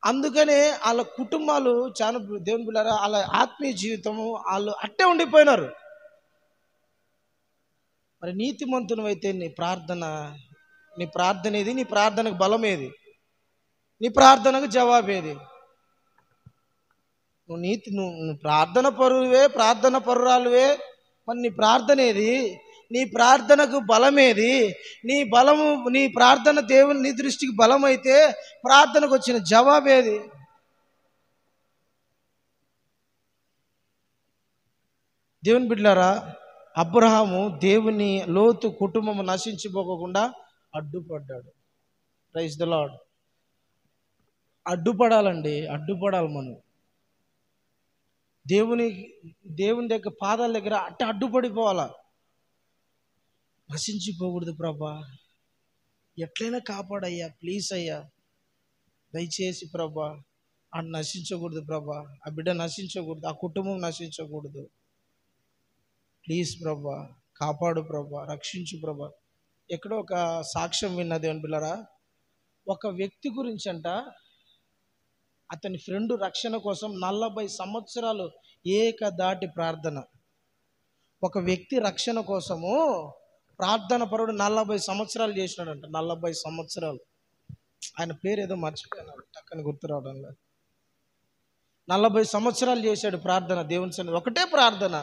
అందుకనే వాళ్ళ కుటుంబాలు చాలా, దేవుని బిడ్డలారా, వాళ్ళ ఆత్మీయ జీవితము వాళ్ళు అట్టే ఉండిపోయినారు. మరి నీతిమంతుని అయితే నీ ప్రార్థన ఏది? నీ ప్రార్థనకు బలం ఏది? నీ ప్రార్థనకు జవాబేది? నువ్వు ప్రార్థన పరువే, ప్రార్థన పరురాలువే, మరి నీ ప్రార్థన ఏది? నీ ప్రార్థనకు బలమేది? నీ ప్రార్థన దేవుని నీ దృష్టికి బలమైతే ప్రార్థనకు వచ్చిన జవాబేది? దేవుని బిడ్డలారా, అబ్రహాము దేవుని లోతు కుటుంబము నశించిపోకుండా అడ్డుపడ్డాడు. Praise the Lord. అడ్డుపడాలండి, అడ్డుపడాలి మనం. దేవుని దగ్గర పాదాల దగ్గర అడ్డుపడిపోవాలా. నశించిపోకూడదు ప్రభా, ఎట్లయినా కాపాడయ్యా, ప్లీజ్ అయ్యా, దయచేసి ప్రభా, నశించకూడదు ప్రభా, ఆ బిడ్డ నశించకూడదు, ఆ కుటుంబం నశించకూడదు, ప్లీజ్ ప్రభా, కాపాడు ప్రభా, రక్షించు ప్రభా. ఎక్కడో ఒక సాక్ష్యం విన్నది అని పిల్లరా, ఒక వ్యక్తి గురించి అంట, అతని ఫ్రెండ్ రక్షణ కోసం 40 సంవత్సరాలు ఏకదాటి ప్రార్థన. ఒక వ్యక్తి రక్షణ కోసము ప్రార్థన పరుడు 40 సంవత్సరాలు చేసినాడంట. 40 సంవత్సరాలు. ఆయన పేరు ఏదో మర్చిపోయాను, టక్కని గుర్తు రావడం లేదు. 40 సంవత్సరాలు చేశాడు ప్రార్థన దేవుని సన్నిధి, ఒకటే ప్రార్థన,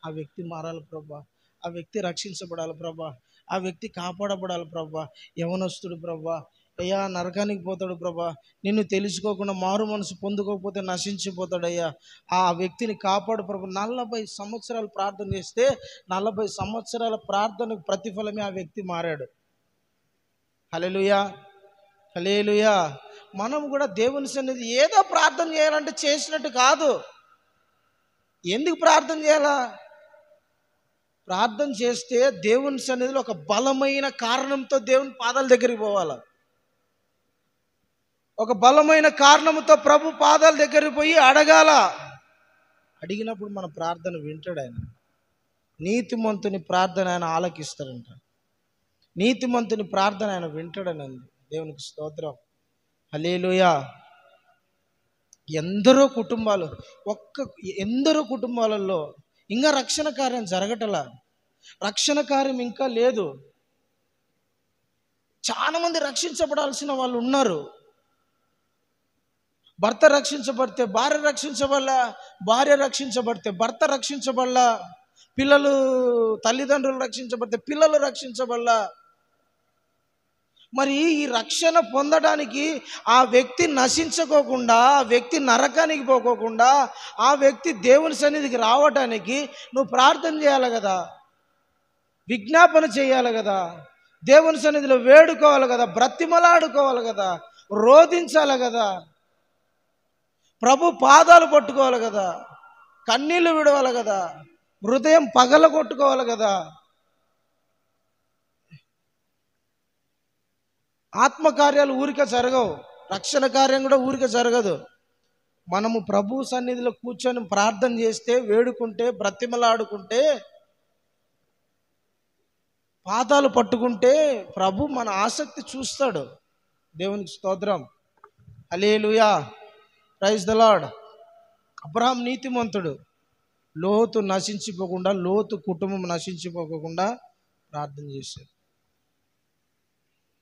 ఆ వ్యక్తి మారాలి ప్రభా, ఆ వ్యక్తి రక్షించబడాలి ప్రభా, ఆ వ్యక్తి కాపాడబడాలి ప్రభా, యవనస్తుడు ప్రభా, అయ్యా నరకానికి పోతాడు ప్రభా, నిన్ను తెలుసుకోకుండా మారు మనసు పొందుకోకపోతే నశించిపోతాడయ్యా, ఆ వ్యక్తిని కాపాడు ప్రభా. 40 సంవత్సరాలు ప్రార్థన చేస్తే 40 సంవత్సరాల ప్రార్థనకు ప్రతిఫలమే ఆ వ్యక్తి మారాడు. హల్లెలూయా, హల్లెలూయా. మనం కూడా దేవుని సన్నిధి ఏదో ప్రార్థన చేయాలంటే చేసినట్టు కాదు. ఎందుకు ప్రార్థన చేయాలా? ప్రార్థన చేస్తే దేవుని సన్నిధిలో ఒక బలమైన కారణంతో దేవుని పాదాల దగ్గరికి పోవాలా. ఒక బలమైన కారణంతో ప్రభు పాదాల దగ్గరికి పోయి అడగాల. అడిగినప్పుడు మన ప్రార్థన వింటాడు ఆయన. నీతిమంతుని ప్రార్థన ఆయన ఆలకిస్తాడంట. నీతిమంతుని ప్రార్థన ఆయన వింటాడని అంది. దేవునికి స్తోత్రం, హల్లెలూయా. ఎందరో కుటుంబాలలో ఇంకా రక్షణ కార్యం జరగటలా, రక్షణ కార్యం ఇంకా లేదు. చాలా మంది రక్షించబడాల్సిన వాళ్ళు ఉన్నారు. భర్త రక్షించబడితే భార్య రక్షించబడలా, భార్య రక్షించబడితే భర్త రక్షించబడలా, పిల్లలు తల్లిదండ్రులు రక్షించబడితే పిల్లలు రక్షించబడలా. మరి ఈ రక్షణ పొందడానికి ఆ వ్యక్తి నశించుకోకుండా, ఆ వ్యక్తి నరకానికి పోకోకుండా, ఆ వ్యక్తి దేవుని సన్నిధికి రావటానికి నువ్వు ప్రార్థన చేయాలి కదా, విజ్ఞాపన చేయాలి కదా, దేవుని సన్నిధిలో వేడుకోవాలి కదా, బ్రతిమలాడుకోవాలి కదా, రోధించాలి కదా, ప్రభు పాదాలు పట్టుకోవాలి కదా, కన్నీళ్లు విడవాలి కదా, హృదయం పగలగొట్టుకోవాలి కదా. ఆత్మకార్యాలు ఊరికే జరగవు, రక్షణ కార్యం కూడా ఊరికే జరగదు. మనము ప్రభు సన్నిధిలో కూర్చొని ప్రార్థన చేస్తే, వేడుకుంటే, బ్రతిమలాడుకుంటే, పాదాలు పట్టుకుంటే ప్రభు మన ఆసక్తి చూస్తాడు. దేవునికి స్తోత్రం, hallelujah, praise the lord. Abraham నీతిమంతుడు, లోతు నశించిపోకుండా, లోతు కుటుంబం నశించిపోకుండా ప్రార్థన చేశాడు.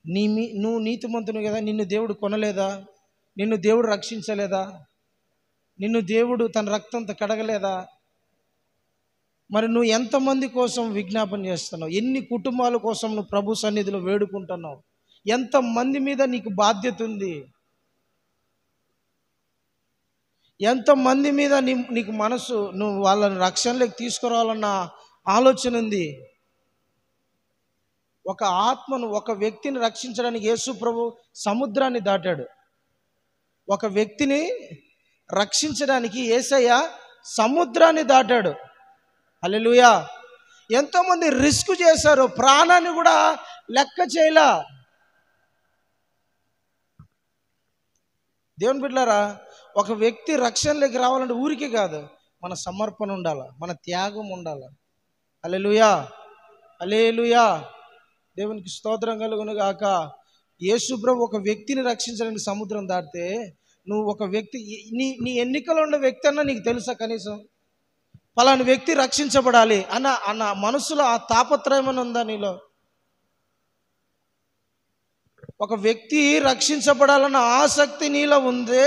నువ్వు నీతిమంతుని కదా, నిన్ను దేవుడు కొనలేదా? నిన్ను దేవుడు రక్షించలేదా? నిన్ను దేవుడు తన రక్తంతో కడగలేదా? మరి నువ్వు ఎంతమంది కోసం విజ్ఞాపన చేస్తున్నావు? ఎన్ని కుటుంబాల కోసం నువ్వు ప్రభు సన్నిధిలో వేడుకుంటున్నావు? ఎంతమంది మీద నీకు బాధ్యత ఉంది? ఎంతమంది మీద నీకు మనసు, నువ్వు వాళ్ళని రక్షణలోకి తీసుకురావాలన్న ఆలోచన ఉంది? ఒక ఆత్మను, ఒక వ్యక్తిని రక్షించడానికి యేసు ప్రభు సముద్రాన్ని దాటాడు. ఒక వ్యక్తిని రక్షించడానికి యేసయ్య సముద్రాన్ని దాటాడు. హల్లెలూయా. ఎంతోమంది రిస్క్ చేశారు, ప్రాణాన్ని కూడా లెక్క చేయలా. దేవుని బిడ్డలారా, ఒక వ్యక్తి రక్షణలోకి రావాలంటే ఊరికే కాదు, మన సమర్పణ ఉండాలి, మన త్యాగం ఉండాలి. హల్లెలూయా, హల్లెలూయా. దేవునికి స్తోత్రం కలుగును గాక. యేసు ప్రభు ఒక వ్యక్తిని రక్షించడానికి సముద్రం దాటితే, నువ్వు ఒక వ్యక్తి, నీ ఎన్నికలో ఉన్న వ్యక్తి అన్నా నీకు తెలుసా? కనీసం పలానా వ్యక్తి రక్షించబడాలి అన్న మనసులో ఆ తాపత్రయం ఉందా నీలో? ఒక వ్యక్తి రక్షించబడాలన్న ఆసక్తి నీలో ఉందే,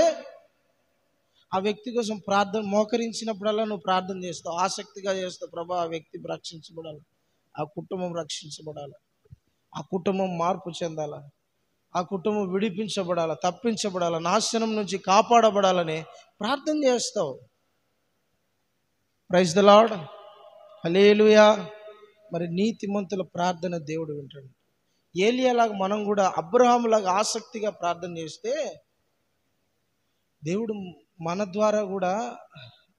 ఆ వ్యక్తి కోసం ప్రార్థన మోకరించినప్పుడల్లా నువ్వు ప్రార్థన చేస్తావు, ఆసక్తిగా చేస్తావు. ప్రభా, ఆ వ్యక్తి రక్షించబడాలి, ఆ కుటుంబం రక్షించబడాలి, ఆ కుటుంబం మార్పు చెందాలి, ఆ కుటుంబం విడిపించబడాలి, తప్పించబడాలి, నాశనం నుంచి కాపాడబడాలని ప్రార్థన చేస్తావు. ప్రైజ్ ద లార్డ్, హల్లెలూయా. మరి నీతిమంతుల ప్రార్థన దేవుడు వింటాడు. ఏలియాలాగా మనం కూడా, అబ్రహాములాగా ఆసక్తిగా ప్రార్థన చేస్తే దేవుడు మన ద్వారా కూడా,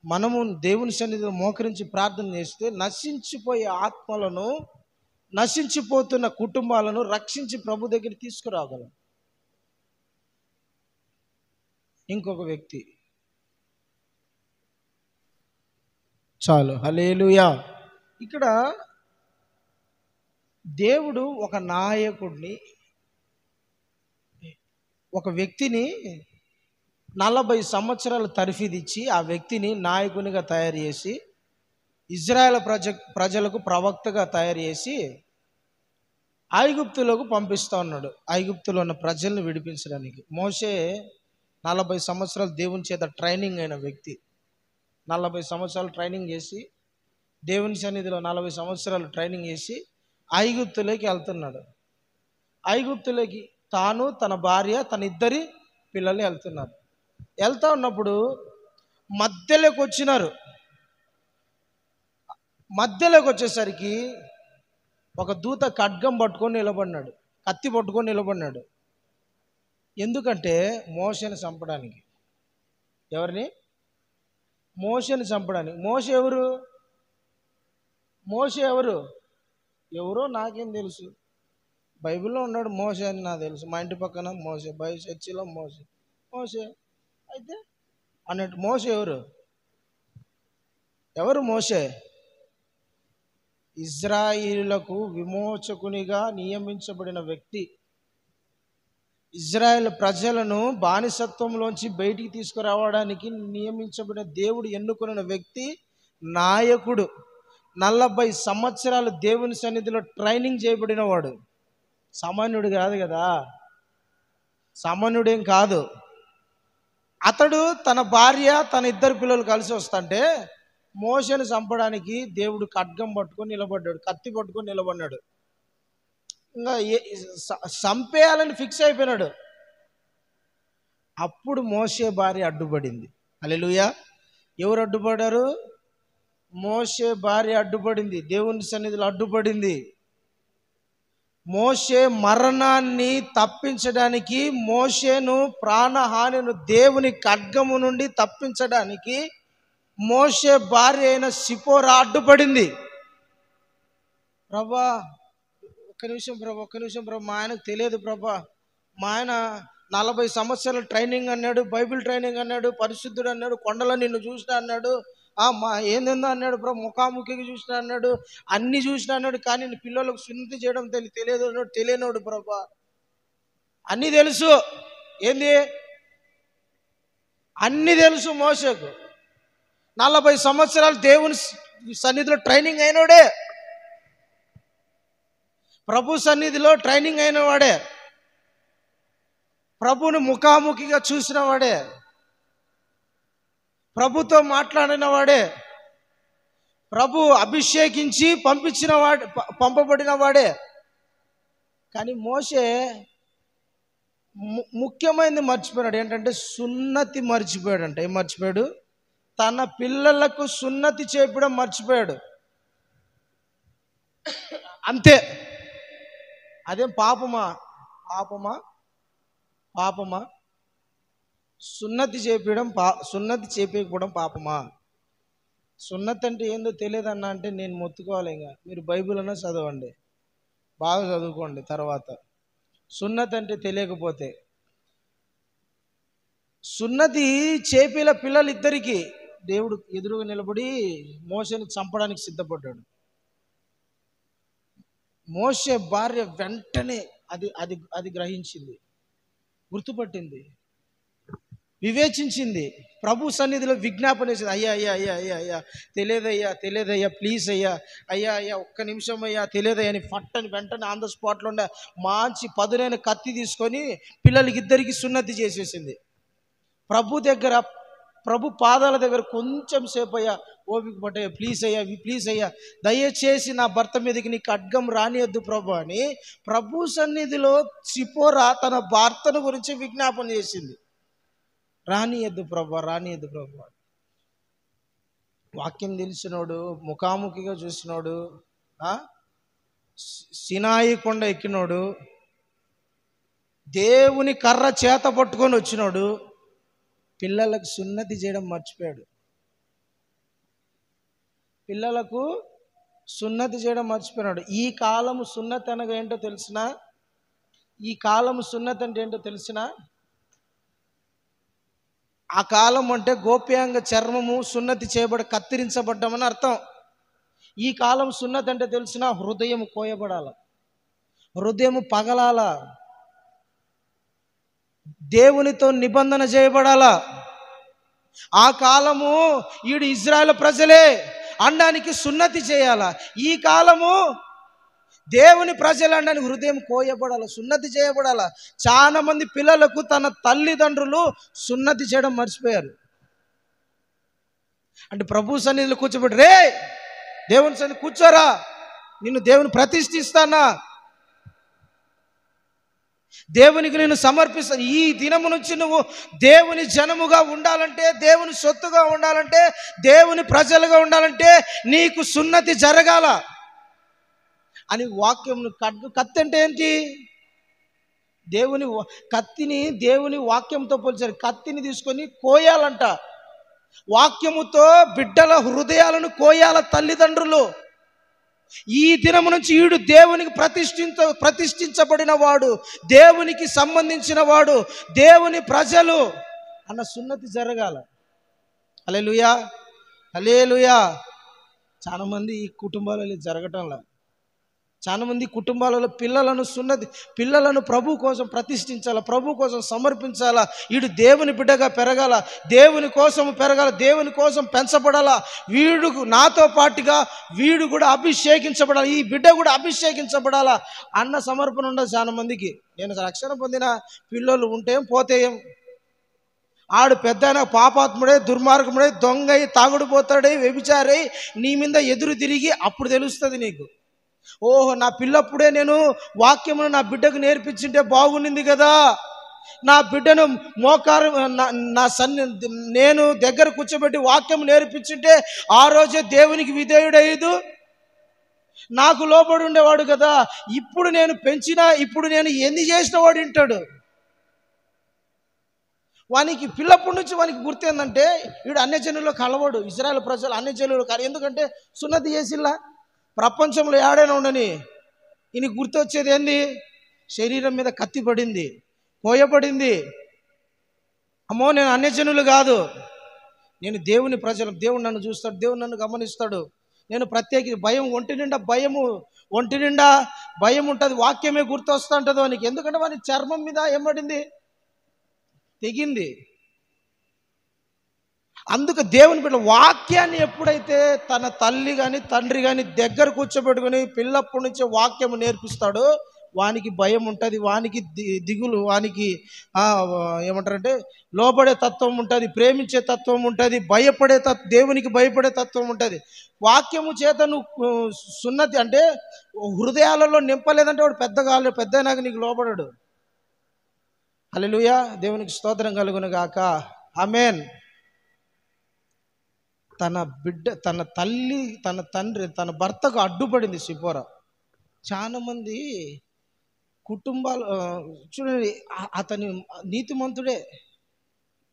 మనము దేవుని సన్నిధిలో మోకరించి ప్రార్థన చేస్తే నశించిపోయే ఆత్మలను, నశించిపోతున్న కుటుంబాలను రక్షించి ప్రభు దగ్గర తీసుకురాగలం. ఇంకొక వ్యక్తి చాలు, హల్లెలూయా. ఇక్కడ దేవుడు ఒక నాయకుడిని, ఒక వ్యక్తిని 40 సంవత్సరాలు తర్ఫీదిచ్చి ఆ వ్యక్తిని నాయకునిగా తయారు చేసి, ఇజ్రాయెల్ ప్రజలకు ప్రవక్తగా తయారు చేసి, ఐగుప్తులోకి పంపిస్తా ఉన్నాడు, ఐగుప్తులో ఉన్న ప్రజల్ని విడిపించడానికి. మోషే 40 సంవత్సరాలు దేవుని చేత ట్రైనింగ్ అయిన వ్యక్తి. 40 సంవత్సరాలు ట్రైనింగ్ చేసి, దేవుని సన్నిధిలో 40 సంవత్సరాలు ట్రైనింగ్ చేసి ఐగుప్తులోకి వెళ్తున్నాడు. ఐగుప్తులోకి తాను, తన భార్య, తన ఇద్దరి పిల్లలు వెళ్తున్నారు. వెళ్తా ఉన్నప్పుడు మధ్యలోకి వచ్చినారు. మధ్యలోకి వచ్చేసరికి ఒక దూత ఖడ్గం పట్టుకొని నిలబడినాడు, కత్తి పట్టుకొని నిలబడినాడు. ఎందుకంటే మోషేని చంపడానికి. ఎవరిని? మోషేని చంపడానికి. మోషే ఎవరు? మోషే ఎవరు? ఎవరో నాకేం తెలుసు. బైబిల్లో ఉన్నాడు మోషే అని నాకు తెలుసు. మా ఇంటి పక్కన మోషే, చర్చిలో మోషే. మోషే అయితే అన్నట్టు మోషే ఎవరు? ఎవరు మోషే? ఇజ్రాయిలులకు విమోచకునిగా నియమించబడిన వ్యక్తి. ఇజ్రాయెల్ ప్రజలను బానిసత్వంలోంచి బయటికి తీసుకురావడానికి నియమించబడిన దేవుడు ఎన్నుకున్న వ్యక్తి, నాయకుడు. 40 సంవత్సరాలు దేవుని సన్నిధిలో ట్రైనింగ్ చేయబడిన వాడు. సామాన్యుడు కాదు కదా, సామాన్యుడేం కాదు. అతడు తన భార్య, తన ఇద్దరు పిల్లలు కలిసి వస్తుంటే మోషేని చంపడానికి దేవుడు ఖడ్గం పట్టుకొని నిలబడ్డాడు, కత్తి పట్టుకొని నిలబడ్డాడు. ఇంకా చంపేయాలని ఫిక్స్ అయిపోయినాడు. అప్పుడు మోషే భార్య అడ్డుపడింది. హల్లెలూయా. ఎవరు అడ్డుపడ్డారు? మోషే భార్య అడ్డుపడింది, దేవుని సన్నిధిలో అడ్డుపడింది. మోషే మరణాన్ని తప్పించడానికి, మోషేను ప్రాణహానిను దేవుని ఖడ్గము నుండి తప్పించడానికి మోషే భార్య అయిన సిపోరా అడ్డుపడింది. ప్రభా ఒక్క నిమిషం ప్రభా, మా ఆయనకు తెలియదు ప్రభా, మా ఆయన 40 సంవత్సరాల ట్రైనింగ్ అన్నాడు, బైబిల్ ట్రైనింగ్ అన్నాడు, పరిశుద్ధుడు అన్నాడు, కొండలో నిన్ను చూసినా అన్నాడు, మా ఏందేందో అన్నాడు ప్రభా, ముఖాముఖిగా చూసినా అన్నాడు, అన్ని చూసినా అన్నాడు, కానీ నీ పిల్లలకు సున్నతి చేయడం తెలియదు అన్నాడు. తెలియనోడు ప్రభా, అన్నీ తెలుసు. ఏంది? అన్నీ తెలుసు మోషేకు. 40 సంవత్సరాలు దేవుని సన్నిధిలో ట్రైనింగ్ అయినవాడే, ప్రభు సన్నిధిలో ట్రైనింగ్ అయిన వాడే, ప్రభుని ముఖాముఖిగా చూసిన వాడే, ప్రభుతో మాట్లాడిన వాడే, ప్రభు అభిషేకించి పంపబడిన వాడే. కానీ మోషే ముఖ్యమైనది మర్చిపోయాడు. ఏంటంటే సున్నతి మర్చిపోయాడంట. ఏం మర్చిపోయాడు? తన పిల్లలకు సున్నతి చేయడం మర్చిపోయాడు. అంతే. అదేం పాపమా? పాపమా? సున్నతి చేపించకపోవడం పాపమా? సున్నతి అంటే ఏందో తెలియదన్నా అంటే నేను మొత్తుకోవాలి. ఇంకా మీరు బైబిల్ అన్నా చదవండి, బాగా చదువుకోండి. తర్వాత సున్నతి అంటే తెలియకపోతే, సున్నతి చేపిల పిల్లలిద్దరికీ దేవుడు ఎదురుగా నిలబడి మోషేని చంపడానికి సిద్ధపడ్డాడు. మోషే భార్య వెంటనే అది గ్రహించింది, గుర్తుపట్టింది, వివేచించింది, ప్రభు సన్నిధిలో విజ్ఞాపన చేసింది. అయ్యా తెలియదయ్యా ప్లీజ్ అయ్యా ఒక్క నిమిషం అయ్యా తెలియదయ్యా అని ఫట్టని వెంటనే ఆన్ ద స్పాట్లో ఉండే మంచి పదునైన కత్తి తీసుకొని పిల్లలకి ఇద్దరికి సున్నతి చేసేసింది. ప్రభు పాదాల దగ్గర కొంచెం సేపు అయ్యా ఓపిక పట్టయ్యా, ప్లీజ్ అయ్యా దయచేసి నా భర్త మీదకి నీ ఖడ్గం రానియద్దు ప్రభు అని ప్రభు సన్నిధిలో సిపోరా తన భర్తను గురించి విజ్ఞాపన చేసింది. రానియద్దు ప్రభు. వాక్యం తెలిసినోడు, ముఖాముఖిగా చూసినోడు, సినాయి కొండ ఎక్కినోడు, దేవుని కర్ర చేత పట్టుకొని వచ్చినోడు పిల్లలకు సున్నతి చేయడం మర్చిపోయాడు. ఈ కాలము సున్నతి అనగా ఏంటో తెలిసినా? ఈ కాలము సున్నతి అంటే ఏంటో తెలిసినా? ఆ కాలం అంటే గోప్యాంగ చర్మము సున్నతి చేయబడి కత్తిరించబడ్డామని అర్థం. ఈ కాలం సున్నతి అంటే తెలిసినా? హృదయం కోయబడాల, హృదయం పగలాల, దేవునితో నిబంధన చేయబడాలా. ఆ కాలము ఈడు ఇజ్రాయెల్ ప్రజలే అనడానికి సున్నతి చేయాలా. ఈ కాలము దేవుని ప్రజలంటే హృదయం కోయబడాల, సున్నతి చేయబడాల. చాలా మంది పిల్లలకు తన తల్లిదండ్రులు సున్నతి చేయడం మర్చిపోయారు. అంటే ప్రభు సన్నిధిలో కూర్చోబెట్టి, రే దేవుని సన్నిధి కూర్చోరా, నిన్ను దేవుని ప్రతిష్ఠిస్తానా, దేవునికి నేను సమర్పిస్తాను. ఈ దినము నుంచి నువ్వు దేవుని జనముగా ఉండాలంటే, దేవుని సొత్తుగా ఉండాలంటే, దేవుని ప్రజలుగా ఉండాలంటే నీకు సున్నతి జరగాల అని వాక్యం. కత్తి అంటే ఏంటి? కత్తిని దేవుని వాక్యంతో పోల్చారు. కత్తిని తీసుకొని కోయాలంట. వాక్యముతో బిడ్డల హృదయాలను కోయాల తల్లిదండ్రులు. ఈ దినము నుంచి ఈడు దేవునికి ప్రతిష్ఠించబడిన వాడు, దేవునికి సంబంధించిన వాడు, దేవుని ప్రజలు అన్న సున్నతి జరగాల. హల్లెలూయా, హల్లెలూయా. చాలా మంది ఈ కుటుంబాలలో జరగటంలా. చాలా మంది కుటుంబాలలో పిల్లలను ప్రభు కోసం ప్రతిష్ఠించాల, ప్రభు కోసం సమర్పించాలా. వీడు దేవుని బిడ్డగా పెరగాల, దేవుని కోసం పెరగాల, దేవుని కోసం పెంచబడాలా. వీడు నాతో పాటుగా వీడు కూడా అభిషేకించబడాలి, ఈ బిడ్డ కూడా అభిషేకించబడాలా అన్న సమర్పణ ఉండదు చాలా మందికి. నేను రక్షణ పొందిన పిల్లలు ఉంటే పోతేయం, ఆడు పెద్ద పాపాత్ముడే, దుర్మార్గముడే, దొంగై, తాగుడుపోతాడై, వ్యభిచారై నీ మీద ఎదురు తిరిగి అప్పుడు తెలుస్తుంది నీకు. ఓహో, నా పిల్లప్పుడే నేను వాక్యమును నా బిడ్డకు నేర్పించింటే బాగుండింది కదా. నా బిడ్డను నేను దగ్గర కూర్చోబెట్టి వాక్యం నేర్పించింటే ఆ రోజే దేవునికి విధేయుడయ్యేదు, నాకు లోబడి ఉండేవాడు కదా. ఇప్పుడు నేను ఇప్పుడు నేను ఎన్ని చేసిన వాడు వింటాడు. వానికి పిల్లప్పటి నుంచి వానికి గుర్తు ఏంటంటే, వీడు అన్యజనుల్లో కలవడు. ఇజ్రాయెల్ ప్రజలు అన్యజనులు కాదు, ఎందుకంటే సున్నతి చేసిల్లా. ప్రపంచంలో ఏడైనా ఉండని ఈయనకి గుర్తొచ్చేది ఏంది? శరీరం మీద కత్తి పడింది, కోయబడింది. అమ్మో, నేను అన్యజనులు కాదు, నేను దేవుని ప్రజలు. దేవుడు నన్ను చూస్తాడు, దేవుడు నన్ను గమనిస్తాడు. నేను ప్రత్యేక భయం, ఒంటి నిండా భయం ఉంటుంది. వాక్యమే గుర్తొస్తూ ఉంటుంది వానికి. ఎందుకంటే వాని చర్మం మీద ఏమడింది? తెగింది. అందుకు దేవుని బిడ్డ వాక్యాన్ని ఎప్పుడైతే తన తల్లి కానీ తండ్రి కానీ దగ్గర కూర్చోబెట్టుకుని పిల్లప్పటి నుంచే వాక్యము నేర్పిస్తాడో వానికి భయం ఉంటుంది, వానికి దిగులు, వానికి ఏమంటారంటే లోబడే తత్వం ఉంటుంది, ప్రేమించే తత్వం ఉంటుంది, దేవునికి భయపడే తత్వం ఉంటుంది. వాక్యము చేత నువ్వు సున్నతి అంటే హృదయాలలో నింపలేదంటే వాడు పెద్దయినాక నీకు లోబడడు. హల్లెలూయా, దేవునికి స్తోత్రం కలుగును గాక. ఆమేన్. తన బిడ్డ, తన తల్లి, తన తండ్రి, తన భర్తకు అడ్డుపడింది సిపోరా. చాలా మంది కుటుంబాలు చూడండి, అతని నీతిమంతుడే,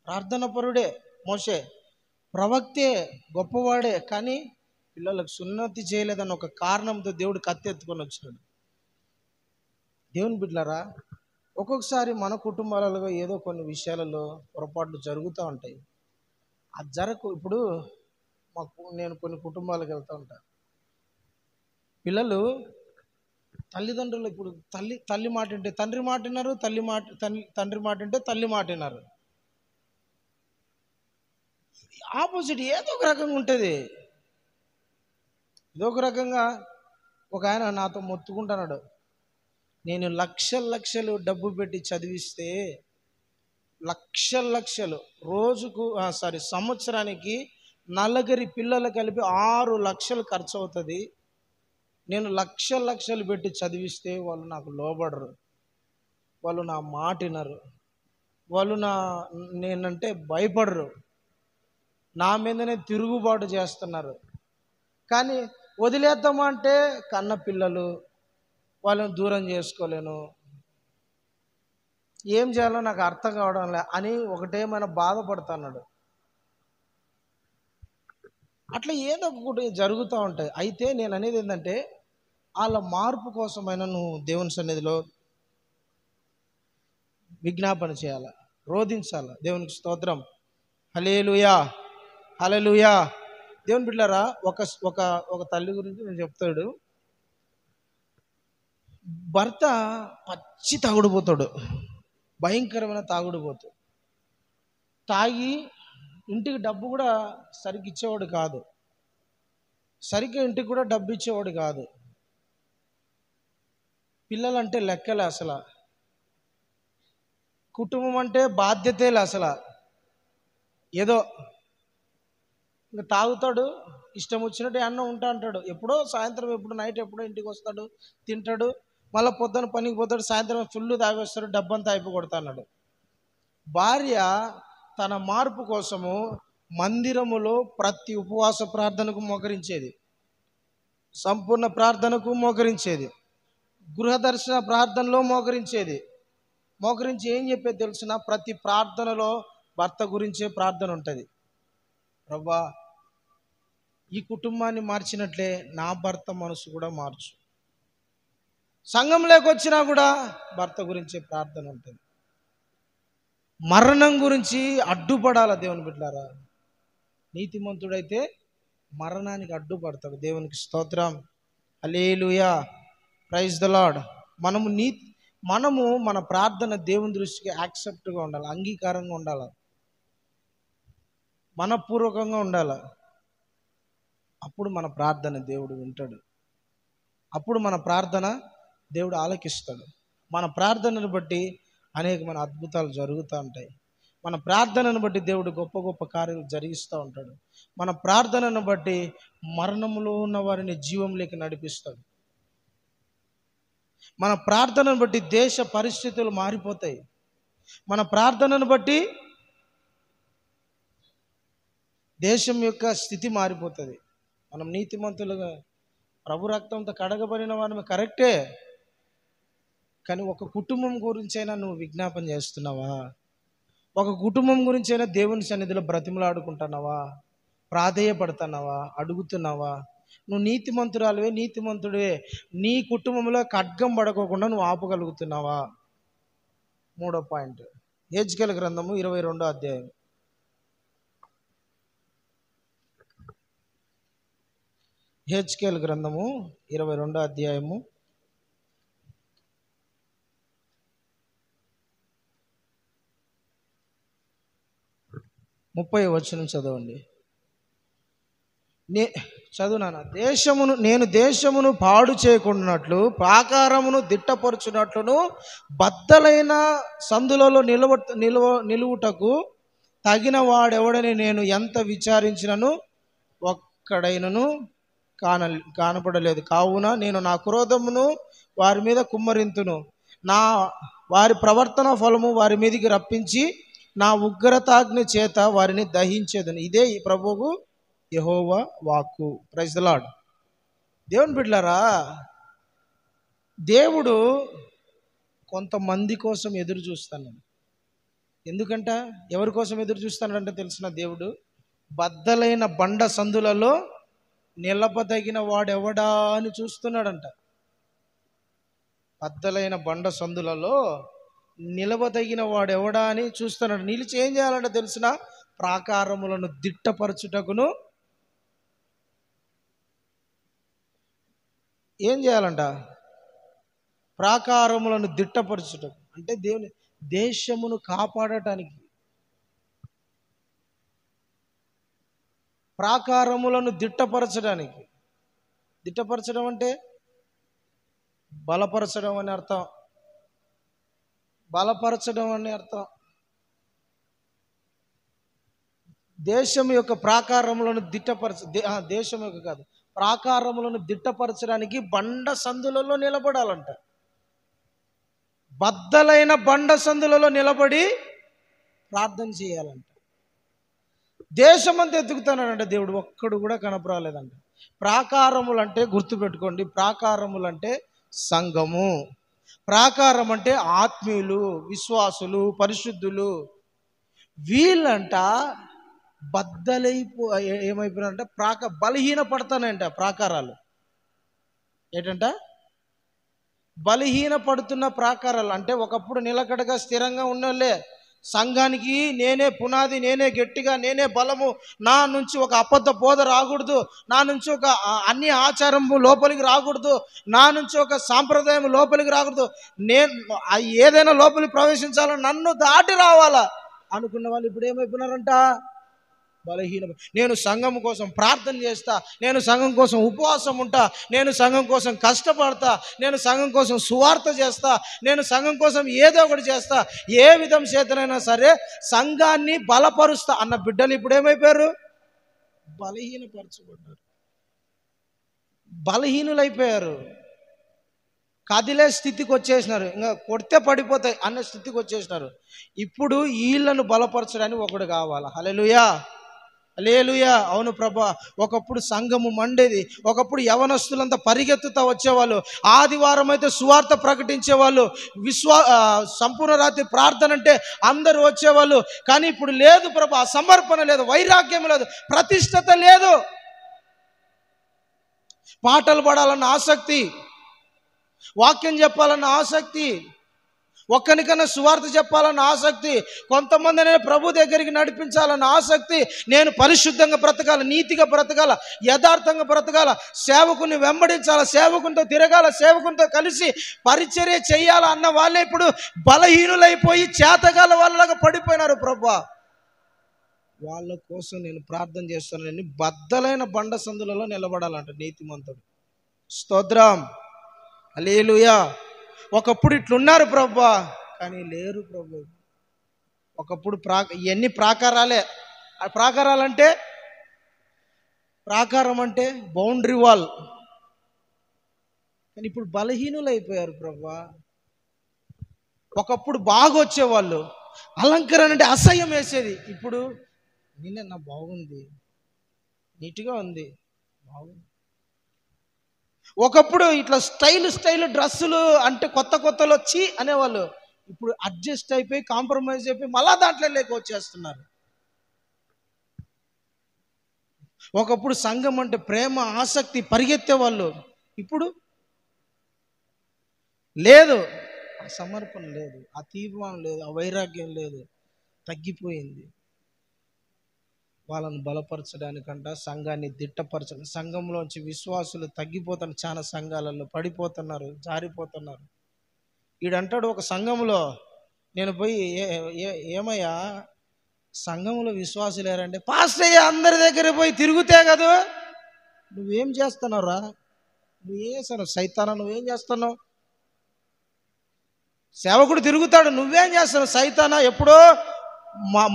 ప్రార్థనాపరుడే, మోషే ప్రవక్తే, గొప్పవాడే, కానీ పిల్లలకు సున్నతి చేయలేదన్న ఒక కారణంతో దేవుడు కత్తెత్తుకొని వచ్చినాడు. దేవుని బిడ్డలారా, ఒక్కొక్కసారి మన కుటుంబాలలో ఏదో కొన్ని విషయాలలో పొరపాట్లు జరుగుతూ ఉంటాయి. అది ఇప్పుడు నేను కొన్ని కుటుంబాలకు వెళ్తూ ఉంటాను. పిల్లలు తల్లిదండ్రులు ఇప్పుడు తల్లి మాట వింటే తండ్రి మాట విన్నారు, తండ్రి మాట వింటే తల్లి మాట విన్నారు. ఆపోజిట్ ఏదో ఒక రకంగా ఉంటుంది. ఏదో ఒక రకంగా ఒక ఆయన నాతో మొత్తుకుంటున్నాడు, నేను లక్షలు డబ్బు పెట్టి చదివిస్తే లక్షలు రోజుకు సంవత్సరానికి 4 పిల్లలు కలిపి 6 లక్షలు ఖర్చు అవుతుంది. నేను లక్షలు పెట్టి చదివిస్తే వాళ్ళు నాకు లోబడరు, వాళ్ళు నా మాట వినరు, వాళ్ళు నేనంటే భయపడరు, నా మీదనే తిరుగుబాటు చేస్తున్నారు. కానీ వదిలేద్దామంటే కన్న పిల్లలు, వాళ్ళని దూరం చేసుకోలేను, ఏం చేయాలో నాకు అర్థం కావడం లే అని ఒకటేమైనా బాధపడుతున్నాడు. అట్లా ఏదో ఒకటి జరుగుతూ ఉంటాయి. అయితే నేను అనేది ఏంటంటే, వాళ్ళ మార్పు కోసమైనా నువ్వు దేవుని సన్నిధిలో విజ్ఞాపన చేయాలి, రోధించాలి. దేవునికి స్తోత్రం. హల్లెలూయా, హల్లెలూయా. దేవుని బిడ్డలారా, ఒక తల్లి గురించి నేను చెప్తాడు. భర్త పచ్చి తాగుడుపోతాడు, భయంకరమైన తాగుడుపోతు. తాగి ఇంటికి డబ్బు కూడా సరిగ్గా ఇచ్చేవాడు కాదు, సరిగ్గా ఇంటికి కూడా డబ్బు ఇచ్చేవాడు కాదు. పిల్లలంటే లెక్కలే అసలు. కుటుంబం అంటే బాధ్యతలే అసలు. ఏదో ఇంకా తాగుతాడు, ఇష్టం వచ్చినట్టు అన్నం ఉంటా అంటాడు. ఎప్పుడో సాయంత్రం, ఎప్పుడు నైట్ ఎప్పుడో ఇంటికి వస్తాడు, తింటాడు, మళ్ళీ పొద్దున పనికి పోతాడు, సాయంత్రం ఫుల్ తాగేస్తాడు, డబ్బంతా అయిపో కొడతాడు. భార్య తన మార్పు కోసము మందిరములో ప్రతి ఉపవాస ప్రార్థనకు మోకరించేది, సంపూర్ణ ప్రార్థనకు మోకరించేది, గృహదర్శన ప్రార్థనలో మోకరించేది. మోకరించి ఏం చెప్పేది తెలుసిన? ప్రతి ప్రార్థనలో భర్త గురించే ప్రార్థన ఉంటుంది. ప్రభా, ఈ కుటుంబాన్ని మార్చినట్లే నా భర్త మనసు కూడా మార్చు. సంఘంలోకి వచ్చినా కూడా భర్త గురించే ప్రార్థన ఉంటుంది. మరణం గురించి అడ్డుపడాల దేవుని బిడ్డలారా. నీతిమంతుడైతే మరణానికి అడ్డుపడతాడు. దేవునికి స్తోత్రం, హల్లెలూయా, ప్రైజ్ ద లార్డ్. మనము మన ప్రార్థన దేవుని దృష్టికి యాక్సెప్ట్గా ఉండాలి, అంగీకారంగా ఉండాలి, మనపూర్వకంగా ఉండాలి. అప్పుడు మన ప్రార్థన దేవుడు వింటాడు. అప్పుడు మన ప్రార్థన దేవుడు ఆలకిస్తాడు. మన ప్రార్థనను బట్టి అనేకమైన అద్భుతాలు జరుగుతూ ఉంటాయి. మన ప్రార్థనను బట్టి దేవుడు గొప్ప గొప్ప కార్యాలు జరిగిస్తూ ఉంటాడు. మన ప్రార్థనను బట్టి మరణంలో ఉన్న వారిని జీవంలోకి నడిపిస్తాడు. మన ప్రార్థనను బట్టి దేశ పరిస్థితులు మారిపోతాయి. మన ప్రార్థనను బట్టి దేశం యొక్క స్థితి మారిపోతుంది. మనం నీతిమంతులుగా ప్రభు రక్తంతో కడగబడిన వారిని కరెక్టే, కానీ ఒక కుటుంబం గురించైనా నువ్వు విజ్ఞాపన చేస్తున్నావా? ఒక కుటుంబం గురించైనా దేవుని సన్నిధిలో బ్రతిమలాడుకుంటున్నావా? ప్రాధేయపడుతున్నావా? అడుగుతున్నావా? నువ్వు నీతిమంతురాలువే, నీతిమంతుడివే, నీ కుటుంబంలో ఖడ్గం పడుకోకుండా నువ్వు ఆపగలుగుతున్నావా? 3వ పాయింట్, హెజ్కేలు గ్రంథము 22వ అధ్యాయం. హెజ్కేలు గ్రంథము 22వ అధ్యాయము 30వ వచనం చదవండి. చదువునానా. నేను దేశమును పాడు చేయకుండానట్లు, ప్రాకారమును దిట్టపరుచునట్లును, బద్దలైన సందులలో నిలువుటకు తగిన వాడెవడని నేను ఎంత విచారించినను ఒక్కడైనను కానపడలేదు. కావున నేను నా క్రోధమును వారి మీద కుమ్మరింతును, వారి ప్రవర్తన ఫలము వారి మీదకి రప్పించి నా ఉగ్రతాగ్ని చేత వారిని దహించేదను. ఇదే ఈ ప్రభువు యెహోవా వాక్కు. Praise the Lord. దేవుని బిడ్డలారా, దేవుడు కొంతమంది కోసం ఎదురు చూస్తాను. ఎందుకంట ఎవరి కోసం ఎదురు చూస్తానంటే తెలిసిన? దేవుడు బద్దలైన బండ సందులలో నిలబదగిన వాడెవడా అని చూస్తున్నాడంట. బద్దలైన బండ సందులలో నిలబదగిన వాడెవడా అని చూస్తున్నాడు. నిలిచి ఏం చేయాలంటే తెలిసిన? ప్రాకారములను దిట్టపరచుటకును ఏం చేయాలంట? ప్రాకారములను దిట్టపరచుటకు అంటే దేవుని దేశమును కాపాడటానికి. ప్రాకారములను దిట్టపరచడానికి. దిట్టపరచడం అంటే బలపరచడం అని అర్థం. బలపరచడం అని అర్థం. దేశం యొక్క ప్రాకారములను దేశం యొక్క కాదు, ప్రాకారములను దిట్టపరచడానికి బండ సందులలో నిలబడాలంట. బద్దలైన బండ సందులలో నిలబడి ప్రార్థన చేయాలంట. దేశమంతా ఎత్తుకుతానంట దేవుడు, ఒక్కడు కూడా కనపరాలేదంట. ప్రాకారములు అంటే గుర్తుపెట్టుకోండి, ప్రాకారములు అంటే సంఘము. ప్రాకారం అంటే ఆత్మీయులు, విశ్వాసులు, పరిశుద్ధులు. వీళ్ళంట ఏమైపోయినారంట? బలహీన పడతానంట. ప్రాకారాలు ఏంటంట? బలహీన పడుతున్న ప్రాకారాలు అంటే ఒకప్పుడు నిలకడగా స్థిరంగా ఉన్నోళ్ళే. సంఘానికి నేనే పునాది, నేనే గట్టిగా, నేనే బలము, నా నుంచి ఒక అబద్ధ బోధ రాకూడదు, నా నుంచి ఒక అన్ని ఆచారం లోపలికి రాకూడదు, నా నుంచి ఒక సాంప్రదాయం లోపలికి రాకూడదు, నేను ఏదైనా లోపలికి ప్రవేశించాలో నన్ను దాటి రావాలా అనుకున్న వాళ్ళు ఇప్పుడు ఏమైపోయినారంట? బలహీన. నేను సంఘం కోసం ప్రార్థన చేస్తా, నేను సంఘం కోసం ఉపవాసం ఉంటా, నేను సంఘం కోసం కష్టపడతా, నేను సంఘం కోసం సువార్త చేస్తా, నేను సంఘం కోసం ఏదో ఒకటి చేస్తా, ఏ విధం చేతనైనా సరే సంఘాన్ని బలపరుస్తా అన్న బిడ్డలు ఇప్పుడు ఏమైపోయారు? బలహీనపరచబడ్డారు, బలహీనులైపోయారు, కదిలే స్థితికి వచ్చేసినారు, ఇంకా కొడితే పడిపోతాయి అన్న స్థితికి వచ్చేసినారు. ఇప్పుడు వీళ్ళను బలపరచడానికి ఒకడు కావాలి. హల్లెలూయా, హల్లెలూయా. అవును ప్రభా, ఒకప్పుడు సంఘము మండేది, ఒకప్పుడు యవనస్తులంతా పరిగెత్తుతా వచ్చేవాళ్ళు, ఆదివారం అయితే సువార్త ప్రకటించేవాళ్ళు, సంపూర్ణ రాత్రి ప్రార్థన అంటే అందరూ వచ్చేవాళ్ళు. కానీ ఇప్పుడు లేదు ప్రభా, సమర్పణ లేదు, వైరాగ్యం లేదు, ప్రతిష్టత లేదు. పాటలు పాడాలన్న ఆసక్తి, వాక్యం చెప్పాలన్న ఆసక్తి, ఒక్కనికన్నా సువార్త చెప్పాలన్న ఆసక్తి, కొంతమంది నేను ప్రభు దగ్గరికి నడిపించాలన్న ఆసక్తి, నేను పరిశుద్ధంగా బ్రతకాల, నీతిగా బ్రతకాల, యథార్థంగా బ్రతకాల, సేవకుని వెంబడించాల, సేవకునితో తిరగాల, సేవకునితో కలిసి పరిచర్య చేయాల అన్న వాళ్ళే ఇప్పుడు బలహీనులైపోయి చేతగాల వాళ్ళలాగా పడిపోయినారు. ప్రభా, వాళ్ళ కోసం నేను ప్రార్థన చేస్తానని బద్దలైన బండ సందులలో నిలబడాలంట నీతిమంతుడు. స్తోత్రం, హల్లెలూయా. ఒకప్పుడు ఇట్లున్నారు ప్రభా, కానీ లేరు ప్రభు. ఒకప్పుడు ఇవన్నీ ప్రాకారాలే. ఆ ప్రాకారాలంటే, ప్రాకారం అంటే బౌండరీ వాల్, కానీ ఇప్పుడు బలహీనులు అయిపోయారు ప్రభా. ఒకప్పుడు బాగా వచ్చేవాళ్ళు, అలంకరణ అంటే అసహ్యం వేసేది, ఇప్పుడు నిన్న బాగుంది, నీట్గా ఉంది, బాగుంది. ఒకప్పుడు ఇట్లా స్టైల్ డ్రెస్సులు అంటే కొత్తలో చీ అనేవాళ్ళు, ఇప్పుడు అడ్జస్ట్ అయిపోయి కాంప్రమైజ్ అయిపోయి మళ్ళా దాంట్లో లేక వచ్చేస్తున్నారు. ఒకప్పుడు సంఘం అంటే ప్రేమ, ఆసక్తి, పరిగెత్తేవాళ్ళు, ఇప్పుడు లేదు, ఆ సమర్పణ లేదు, ఆ తీర్మానం లేదు, ఆ వైరాగ్యం లేదు, తగ్గిపోయింది. వాళ్ళను బలపరచడానికంట సంఘాన్ని దిట్టపరచడం. సంఘంలోంచి విశ్వాసులు తగ్గిపోతున్నారు, చాలా సంఘాలలో పడిపోతున్నారు, జారిపోతున్నారు. ఈడంటాడు ఒక సంఘంలో, నేను పోయి ఏమయ్యా సంఘంలో విశ్వాసులు లేరంటే, పాస్టర్ అయ్యా అందరి దగ్గర పోయి తిరుగుతే కదా. నువ్వేం చేస్తున్నావురా? నువ్వేం చేస్తున్నావు? సైతానా, నువ్వేం చేస్తున్నావు? సేవకుడు తిరుగుతాడు, నువ్వేం చేస్తున్నావు? సైతానా. ఎప్పుడో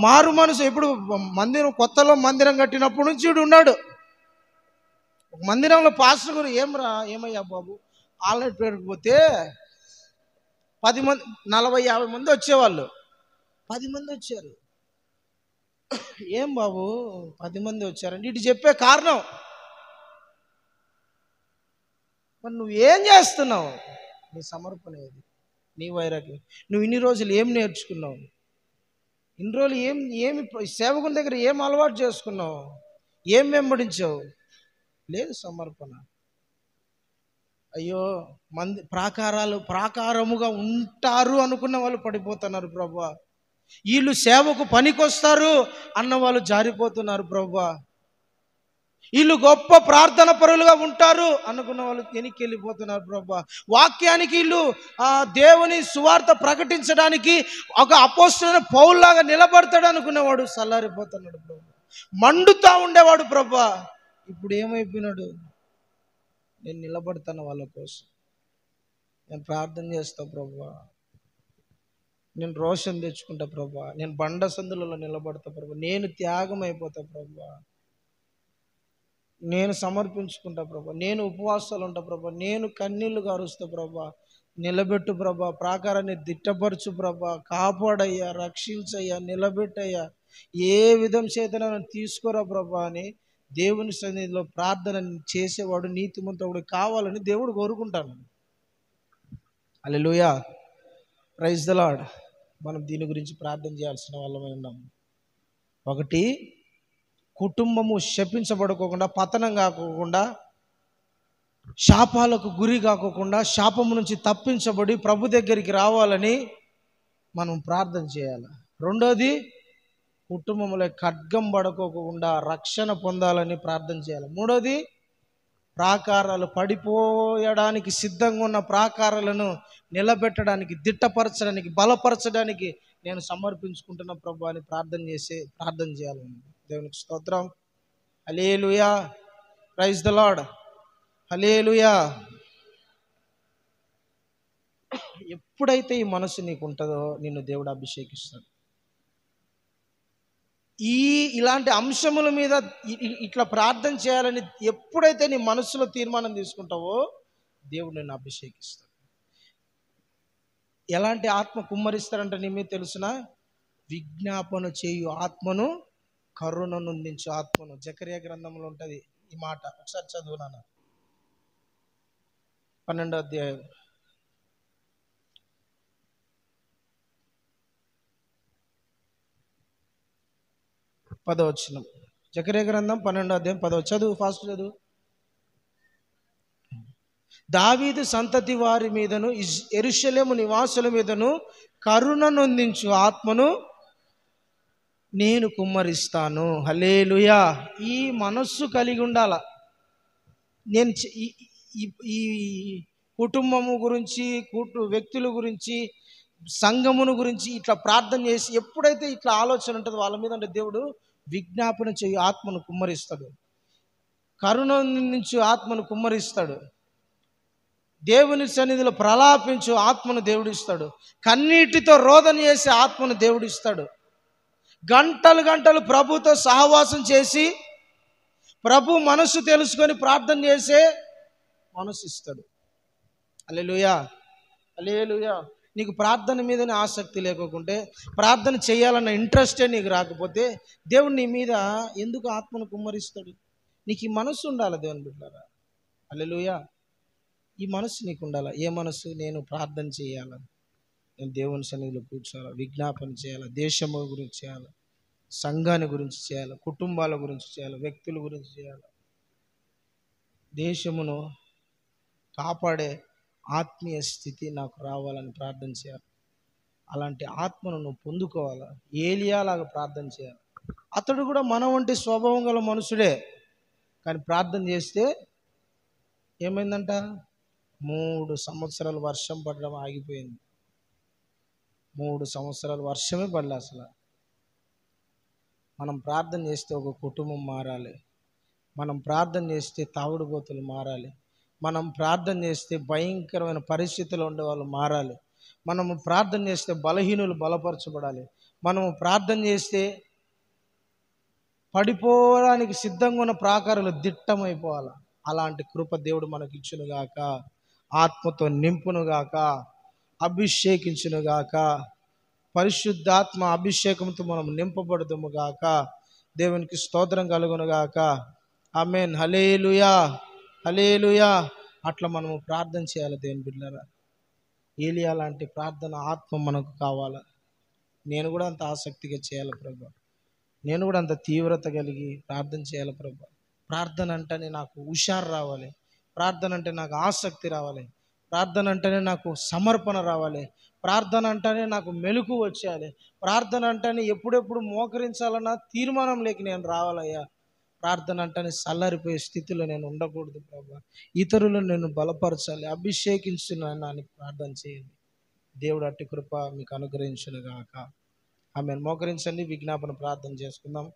మారు మనసు, ఎప్పుడు మందిరం కొత్తలో మందిరం కట్టినప్పటి నుంచి వీడు ఉన్నాడు. ఒక మందిరంలో పాస్టర్ గారు, ఏమయ్యా బాబు, ఆల్రెడీ పేరుకుపోతే 10 మంది, 40-50 మంది వచ్చేవాళ్ళు, 10 మంది వచ్చారు. ఏం బాబు 10 మంది వచ్చారంటే ఇటు చెప్పే కారణం, మరి నువ్వేం చేస్తున్నావు? నీ సమర్పణ ఏది? నీ వైరాగ్యం? నువ్వు ఇన్ని రోజులు ఏం నేర్చుకున్నావు? ఇన్ని రోజులు ఏమి సేవకుని దగ్గర ఏం అలవాటు చేసుకున్నావు? ఏం వెంబడించావు? లేదు సమర్పణ. అయ్యో, ప్రాకారముగా ఉంటారు అనుకున్న వాళ్ళు పడిపోతున్నారు ప్రభా. వీళ్ళు సేవకు పనికొస్తారు అన్న వాళ్ళు జారిపోతున్నారు ప్రభా. వీళ్ళు గొప్ప ప్రార్థన పరులుగా ఉంటారు అనుకున్న వాళ్ళు వెనక్కి వెళ్ళిపోతున్నారు ప్రభా. వాక్యానికి వీళ్ళు దేవుని సువార్త ప్రకటించడానికి ఒక అపోస్తలుడైన పౌలులాగా నిలబడతాడు అనుకునేవాడు చల్లారిపోతున్నాడు ప్రభా. మండుతా ఉండేవాడు ప్రభా, ఇప్పుడు ఏమైపోయినాడు? నేను నిలబడతాను వాళ్ళ కోసం, నేను ప్రార్థన చేస్తా ప్రభా, నేను రోషం తెచ్చుకుంటా ప్రభా, నేను బండ సందులలో నిలబడతా ప్రభా, నేను త్యాగం అయిపోతా ప్రభా, నేను సమర్పించుకుంటా ప్రభా, నేను ఉపవాసాలు ఉంటా ప్రభా, నేను కన్నీళ్లు గారుస్తా ప్రభా. నిలబెట్టు ప్రభా, ప్రాకారాన్ని దిట్టపరచు ప్రభా, కాపాడయ్యా, రక్షించయ్యా, నిలబెట్టయ్యా, ఏ విధం చేతన తీసుకోరా ప్రభా అని దేవుని సన్నిధిలో ప్రార్థన చేసేవాడు నీతిమంతుడు కావాలని దేవుడు కోరుకుంటాను. హల్లెలూయా, ప్రైజ్ ద లార్డ్. మనం దీని గురించి ప్రార్థన చేయాల్సిన వాళ్ళమై ఉన్నాము. ఒకటి, కుటుంబము శపించబడుకోకుండా, పతనం కాకోకుండా, శాపాలకు గురి కాకోకుండా, శాపము నుంచి తప్పించబడి ప్రభు దగ్గరికి రావాలని మనం ప్రార్థన చేయాలి. రెండోది, కుటుంబంలో ఖడ్గం పడుకోకుండా రక్షణ పొందాలని ప్రార్థన చేయాలి. మూడోది, ప్రాకారాలు పడిపోయడానికి సిద్ధంగా ఉన్న ప్రాకారాలను నిలబెట్టడానికి, దిట్టపరచడానికి, బలపరచడానికి నేను సమర్పించుకుంటున్న ప్రభు అని ప్రార్థన చేయాలి. దేవునికి స్తోత్రం. Hallelujah. Praise the Lord. Hallelujah. ఎప్పుడైతే ఈ మనసు నీకు ఉంటుందో నిన్ను దేవుడు అభిషేకిస్తాడు. ఇలాంటి అంశముల మీద ఇట్లా ప్రార్థన చేయాలని ఎప్పుడైతే నీ మనసులో తీర్మానం తీసుకుంటావో దేవుడు నిన్ను అభిషేకిస్తాడు. ఎలాంటి ఆత్మ కుమ్మరిస్తారంటే నీ మీద తెలుసునా? విజ్ఞాపన చేయు ఆత్మను, కరుణనుందించు ఆత్మను. జకర్యా గ్రంథంలో ఉంటుంది ఈ మాట. ఒకసారి చదువు నాన్న. 12వ అధ్యాయం 10వ వచనం. జకర్యా గ్రంథం 12వ అధ్యాయం 10వ. చదువు, ఫాస్ట్ చదువు. దావీదు సంతతి వారి మీదను యెరూషలేము నివాసుల మీదను కరుణనొందించు ఆత్మను నేను కుమ్మరిస్తాను. హల్లెలూయా. ఈ మనస్సు కలిగి ఉండాల. నేను ఈ కుటుంబము గురించి, వ్యక్తుల గురించి, సంఘమును గురించి ఇట్లా ప్రార్థన చేసి ఎప్పుడైతే ఇట్లా ఆలోచన ఉంటుందో వాళ్ళ మీద అంటే దేవుడు విజ్ఞాపన చేయు ఆత్మను కుమ్మరిస్తాడు. కరుణించు ఆత్మను కుమ్మరిస్తాడు. దేవుని సన్నిధిలో ప్రలాపించు ఆత్మను దేవుడిస్తాడు. కన్నీటితో రోదన చేసే ఆత్మను దేవుడిస్తాడు. గంటలు గంటలు ప్రభుతో సహవాసం చేసి ప్రభు మనసు తెలుసుకొని ప్రార్థన చేసే మనసు ఇస్తాడు. హల్లెలూయా. హల్లెలూయా. నీకు ప్రార్థన మీదనే ఆసక్తి లేకుంటే, ప్రార్థన చేయాలన్న ఇంట్రెస్టే నీకు రాకపోతే దేవుడు నీ మీద ఎందుకు ఆత్మను కుమ్మరిస్తాడు? నీకు ఈ మనసు ఉండాలి దేవుని బిడ్డలారా. హల్లెలూయా. ఈ మనసు నీకు ఉండాలి. ఏ మనసు? నేను ప్రార్థన చేయాలని, నేను దేవుని సన్నిధిలో కూర్చోాలి, విజ్ఞాపన చేయాలి, దేశము గురించి చేయాలి, సంఘాన్ని గురించి చేయాలి, కుటుంబాల గురించి చేయాలి, వ్యక్తుల గురించి చేయాలి. దేశమును కాపాడే ఆత్మీయ స్థితి నాకు రావాలని ప్రార్థన చేయాలి. అలాంటి ఆత్మను నువ్వు పొందుకోవాలా. ఏలియాలాగా ప్రార్థన చేయాలి. అతడు కూడా మన వంటి స్వభావం గల మనుషుడే, కానీ ప్రార్థన చేస్తే ఏమైందంట? 3 సంవత్సరాలు వర్షం పడడం ఆగిపోయింది. 3 సంవత్సరాలు వర్షమే పడలే అసలు. మనం ప్రార్థన చేస్తే ఒక కుటుంబం మారాలి. మనం ప్రార్థన చేస్తే తాగుడుబోతులు మారాలి. మనం ప్రార్థన చేస్తే భయంకరమైన పరిస్థితుల్లో ఉండే వాళ్ళు మారాలి. మనము ప్రార్థన చేస్తే బలహీనులు బలపరచబడాలి. మనము ప్రార్థన చేస్తే పడిపోవడానికి సిద్ధంగా ఉన్న ప్రాకారాలు దిట్టమైపోవాలి. అలాంటి కృప దేవుడు మనకి ఇచ్చునుగాక, ఆత్మతో నింపునుగాక, అభిషేకించునుగాక, పరిశుద్ధాత్మ అభిషేకంతో మనం నింపబడదుము గాక. దేవునికి స్తోత్రం కలుగునుగాక. ఆమేన్. హల్లెలూయా. హల్లెలూయా. అట్లా మనము ప్రార్థన చేయాలి దేవుని బిడ్డలారా. ఏలియా లాంటి ప్రార్థన ఆత్మ మనకు కావాలా. నేను కూడా అంత ఆసక్తిగా చేయాలి ప్రభా. నేను కూడా అంత తీవ్రత కలిగి ప్రార్థన చేయాలి ప్రభా. ప్రార్థన అంటేనే నాకు హుషారు రావాలి. ప్రార్థన అంటే నాకు ఆసక్తి రావాలి. ప్రార్థన అంటేనే నాకు సమర్పణ రావాలి. ప్రార్థన అంటేనే నాకు మెలకు వచ్చేయాలి. ప్రార్థన అంటేనే ఎప్పుడెప్పుడు మోకరించాలన్న తీర్మానం లేక నేను రావాలయ్యా. ప్రార్థన అంటేనే చల్లారిపోయే స్థితిలో నేను ఉండకూడదు ప్రభా. ఇతరులను నేను బలపరచాలి, అభిషేకించున్నాను ప్రార్థన చేయండి. దేవుడు అట్టి కృప మీకు అనుగ్రహించునుగాక. ఆమేన్. మోకరించండి, విజ్ఞాపన ప్రార్థన చేసుకుందాం.